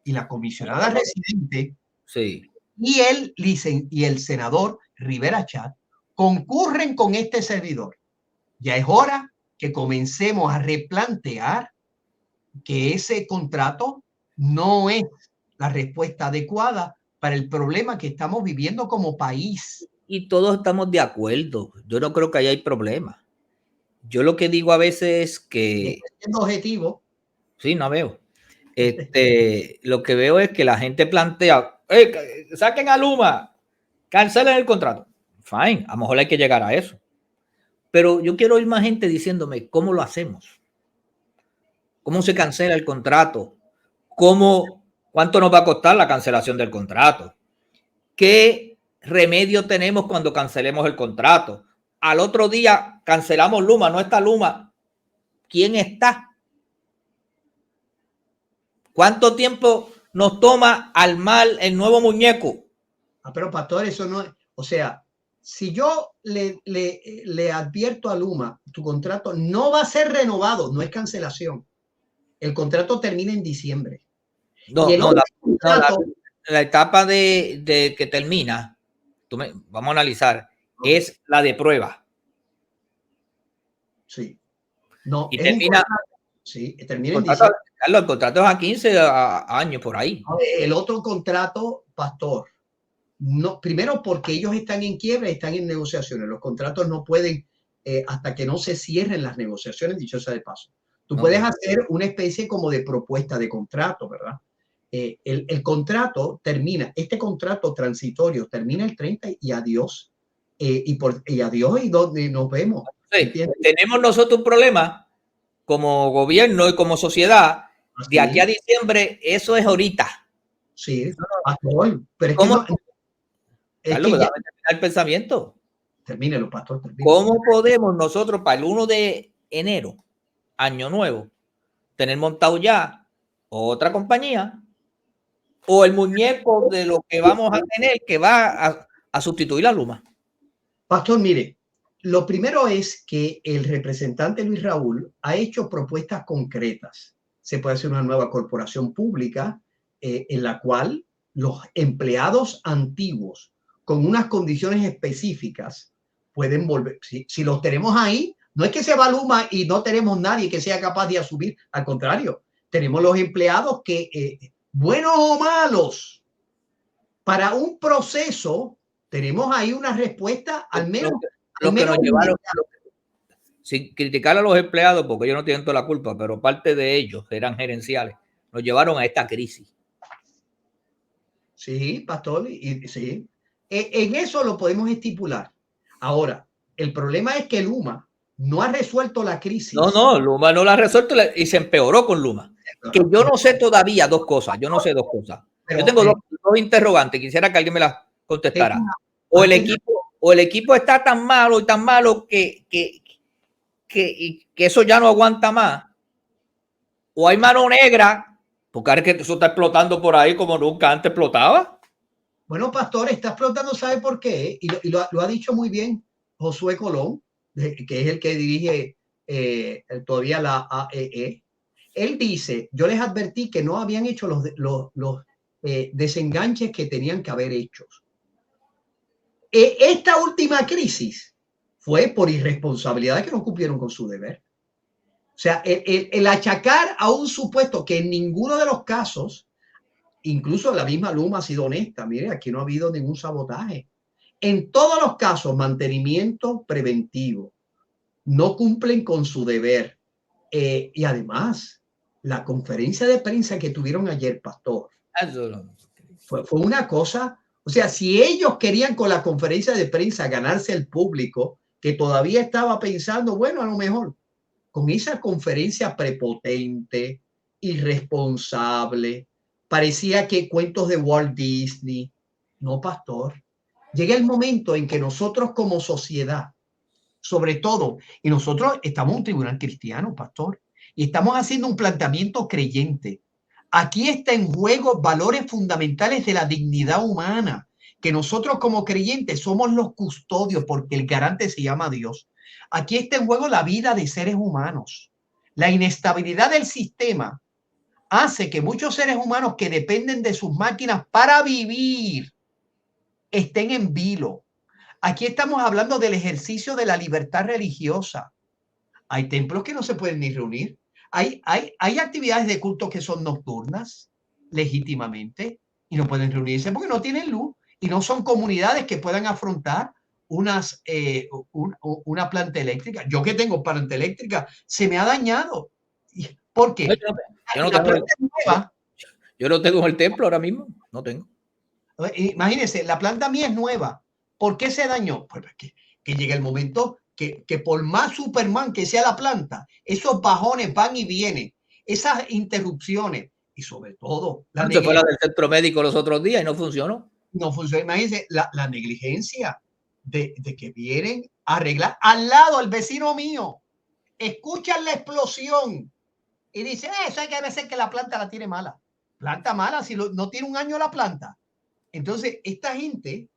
Y la comisionada residente sí. y el senador Rivera Chat concurren con este servidor. Ya es hora que comencemos a replantear que ese contrato no es la respuesta adecuada para el problema que estamos viviendo como país. Y todos estamos de acuerdo. Yo no creo que haya problema. Yo lo que digo a veces es que... Siendo objetivo. Sí, no veo. Lo que veo es que la gente plantea, saquen a Luma, cancelen el contrato. Fine, a lo mejor hay que llegar a eso. Pero yo quiero oír más gente diciéndome cómo lo hacemos. ¿Cómo se cancela el contrato? ¿Cuánto nos va a costar la cancelación del contrato? ¿Qué remedio tenemos cuando cancelemos el contrato? Al otro día cancelamos Luma, no está Luma. ¿Quién está? ¿Cuánto tiempo nos toma armar el nuevo muñeco? Pero pastor, eso no es, o sea, si yo le advierto a Luma, tu contrato no va a ser renovado, no es cancelación. El contrato termina en diciembre. No, la etapa de que termina, vamos a analizar, es la de prueba. Sí. No, Y es termina, sí, termina en diciembre. Carlos, el contrato es a 15 años por ahí. El otro contrato, Pastor, no, primero porque ellos están en quiebra, están en negociaciones. Los contratos no pueden, hasta que no se cierren las negociaciones, dicho sea de paso. Tú puedes hacer una especie como de propuesta de contrato, ¿verdad? El contrato termina, este contrato transitorio termina el 30 y adiós. Y adiós y donde nos vemos. Sí, tenemos nosotros un problema como gobierno y como sociedad. De aquí a diciembre, eso es ahorita. Sí, Pastor, pero es ¿Cómo? que no. Carlos, déjame terminar el pensamiento. Termínelo, Pastor. Termínelo. ¿Cómo podemos nosotros para el 1 de enero, año nuevo, tener montado ya otra compañía o el muñeco de lo que vamos a tener que va a sustituir a Luma? Pastor, mire, lo primero es que el representante Luis Raúl ha hecho propuestas concretas. Se puede hacer una nueva corporación pública en la cual los empleados antiguos con unas condiciones específicas pueden volver. Si los tenemos ahí, no es que se va Luma y no tenemos nadie que sea capaz de asumir. Al contrario, tenemos los empleados que, buenos o malos, para un proceso, tenemos ahí una respuesta, al menos. Los que nos llevaron, sin criticar a los empleados, porque ellos no tienen toda la culpa, pero parte de ellos eran gerenciales, nos llevaron a esta crisis. Sí, Pastor, y sí. En eso lo podemos estipular. Ahora, el problema es que Luma no ha resuelto la crisis. No, Luma no la ha resuelto y se empeoró con Luma. Que yo no sé todavía dos cosas. Yo tengo dos interrogantes. Quisiera que alguien me las contestara. O el equipo está tan malo que eso ya no aguanta más. O hay mano negra, porque ahora que eso está explotando por ahí como nunca antes explotaba. Bueno, Pastor, está explotando, ¿sabe por qué? Y lo ha dicho muy bien Josué Colón, que es el que dirige todavía la AEE. Él dice, yo les advertí que no habían hecho los desenganches que tenían que haber hecho. Esta última crisis fue por irresponsabilidad que no cumplieron con su deber. O sea, el achacar a un supuesto que en ninguno de los casos, incluso la misma Luma ha sido honesta, mire, aquí no ha habido ningún sabotaje. En todos los casos, mantenimiento preventivo, no cumplen con su deber. Y además, la conferencia de prensa que tuvieron ayer, Pastor, fue una cosa. O sea, si ellos querían con la conferencia de prensa ganarse el público, que todavía estaba pensando, bueno, a lo mejor con esa conferencia prepotente, irresponsable, parecía que cuentos de Walt Disney. No, Pastor. Llega el momento en que nosotros como sociedad, sobre todo, y nosotros estamos en un tribunal cristiano, Pastor, y estamos haciendo un planteamiento creyente. Aquí está en juego valores fundamentales de la dignidad humana, que nosotros como creyentes somos los custodios porque el garante se llama Dios. Aquí está en juego la vida de seres humanos. La inestabilidad del sistema hace que muchos seres humanos que dependen de sus máquinas para vivir estén en vilo. Aquí estamos hablando del ejercicio de la libertad religiosa. Hay templos que no se pueden ni reunir. Hay actividades de culto que son nocturnas, legítimamente, y no pueden reunirse porque no tienen luz y no son comunidades que puedan afrontar una planta eléctrica. Yo que tengo planta eléctrica, se me ha dañado. ¿Por qué? Yo no tengo el templo ahora mismo, no tengo. Imagínense, la planta mía es nueva. ¿Por qué se dañó? Pues que llega el momento que por más Superman que sea la planta, esos bajones van y vienen, esas interrupciones y sobre todo la se fue la del centro médico los otros días y no funcionó. No funcionó. Imagínense la negligencia de que vienen a arreglar al lado al vecino mío, escuchan la explosión y dicen, eso hay que ver que la planta la tiene mala. Planta mala, si no tiene un año la planta. Entonces, esta gente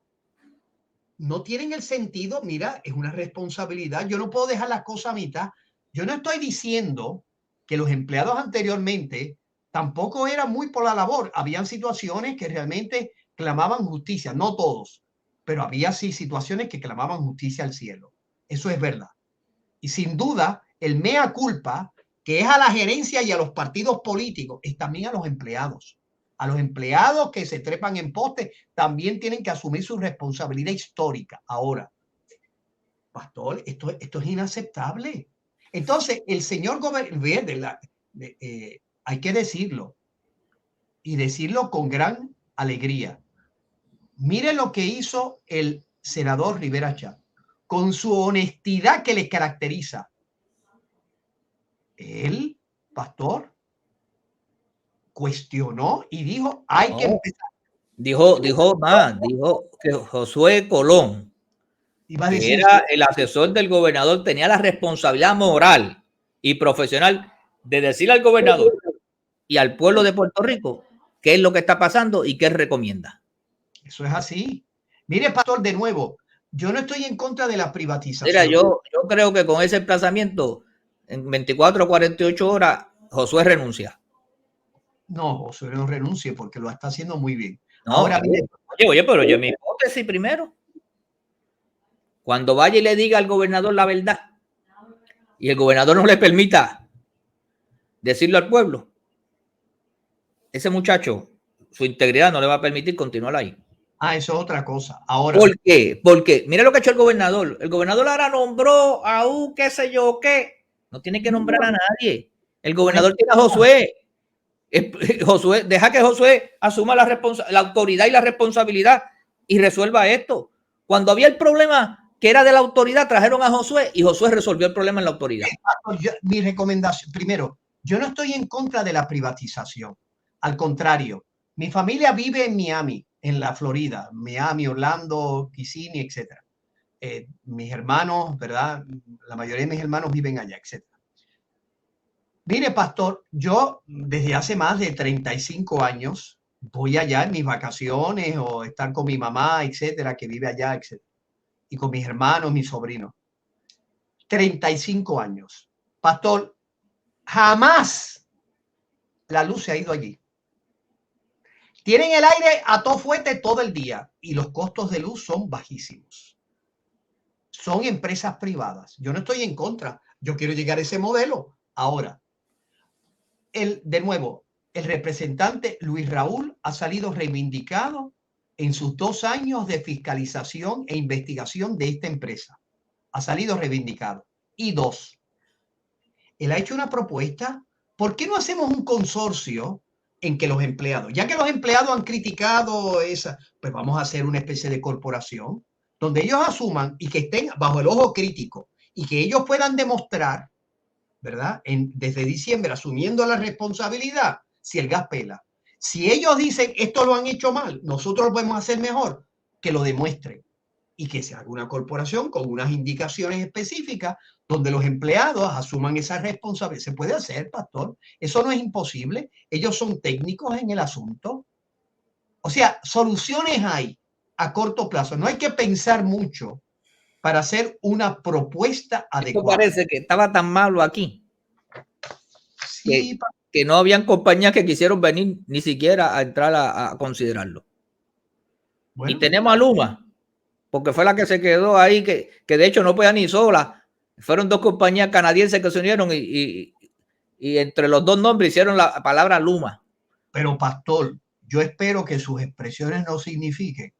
no tienen el sentido, mira, es una responsabilidad. Yo no puedo dejar las cosas a mitad. Yo no estoy diciendo que los empleados anteriormente tampoco era muy por la labor. Habían situaciones que realmente clamaban justicia, no todos, pero había sí situaciones que clamaban justicia al cielo. Eso es verdad. Y sin duda, el mea culpa, que es a la gerencia y a los partidos políticos, es también a los empleados. A los empleados que se trepan en postes también tienen que asumir su responsabilidad histórica. Ahora, pastor, esto es inaceptable. Entonces, el señor gobernador, hay que decirlo, y decirlo con gran alegría. Mire lo que hizo el senador Rivera Chá, con su honestidad que le caracteriza. Él, pastor, cuestionó y dijo, hay que empezar. Dijo que Josué Colón, que era el asesor del gobernador, tenía la responsabilidad moral y profesional de decirle al gobernador y al pueblo de Puerto Rico qué es lo que está pasando y qué recomienda. Eso es así. Mire, pastor, de nuevo, yo no estoy en contra de la privatización. Mira, yo creo que con ese emplazamiento, en 24 o 48 horas, Josué renuncia. No, Josué no renuncie porque lo está haciendo muy bien. No, ahora, mire, oye, pero yo mi hipótesis primero. Cuando vaya y le diga al gobernador la verdad y el gobernador no le permita decirlo al pueblo, ese muchacho, su integridad no le va a permitir continuar ahí. Eso es otra cosa. Ahora, ¿por qué? Porque mira lo que ha hecho el gobernador. El gobernador ahora nombró a un qué sé yo qué. No tiene que nombrar a nadie. El gobernador tiene a Josué. Josué, deja que Josué asuma la autoridad y la responsabilidad y resuelva esto. Cuando había el problema que era de la autoridad, trajeron a Josué y Josué resolvió el problema en la autoridad. Mi recomendación, primero, yo no estoy en contra de la privatización. Al contrario, mi familia vive en Miami, en la Florida, Miami, Orlando, Kissimmee, etc. Mis hermanos, ¿verdad? La mayoría de mis hermanos viven allá, etc. Mire, pastor, yo desde hace más de 35 años voy allá en mis vacaciones o estar con mi mamá, etcétera, que vive allá, etcétera. Y con mis hermanos, mis sobrinos. 35 años. Pastor, jamás la luz se ha ido allí. Tienen el aire a todo fuerte todo el día y los costos de luz son bajísimos. Son empresas privadas. Yo no estoy en contra. Yo quiero llegar a ese modelo. Ahora, de nuevo, el representante Luis Raúl ha salido reivindicado en sus 2 años de fiscalización e investigación de esta empresa. Ha salido reivindicado. Y 2, él ha hecho una propuesta. ¿Por qué no hacemos un consorcio en que los empleados, ya que los empleados han criticado esa, pues vamos a hacer una especie de corporación donde ellos asuman y que estén bajo el ojo crítico y que ellos puedan demostrar, ¿verdad? Desde diciembre, asumiendo la responsabilidad, si el gas pela. Si ellos dicen esto lo han hecho mal, nosotros lo podemos hacer mejor, que lo demuestren y que se haga una corporación con unas indicaciones específicas donde los empleados asuman esa responsabilidad. Se puede hacer, pastor. Eso no es imposible. Ellos son técnicos en el asunto. O sea, soluciones hay a corto plazo. No hay que pensar mucho para hacer una propuesta adecuada. Esto parece que estaba tan malo aquí. Sí, que no habían compañías que quisieron venir ni siquiera a entrar a considerarlo. Bueno, y tenemos a Luma, porque fue la que se quedó ahí, que de hecho no podía ni sola. Fueron 2 compañías canadienses que se unieron y entre los 2 nombres hicieron la palabra Luma. Pero pastor, yo espero que sus expresiones no signifiquen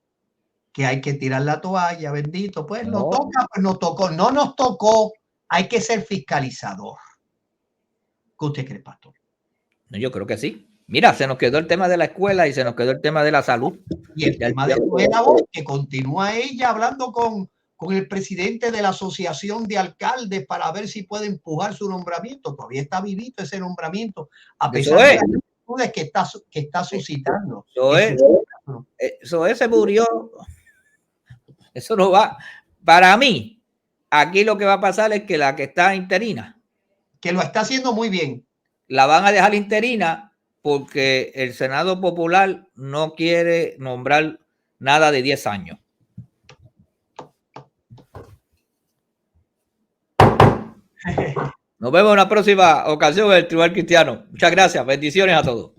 que hay que tirar la toalla, bendito. Pues no toca, pues no tocó, no nos tocó. Hay que ser fiscalizador. ¿Qué usted cree, pastor? No, yo creo que sí. Mira, se nos quedó el tema de la escuela y se nos quedó el tema de la salud. Y el tema de la voz, que continúa ella hablando con el presidente de la Asociación de Alcaldes para ver si puede empujar su nombramiento. Todavía está vivito ese nombramiento, a pesar de las dificultades que está suscitando. Eso se murió. Eso no va. Para mí, aquí lo que va a pasar es que la que está interina, que lo está haciendo muy bien, la van a dejar interina porque el Senado Popular no quiere nombrar nada de 10 años. Nos vemos en la próxima ocasión en el Tribunal Cristiano. Muchas gracias. Bendiciones a todos.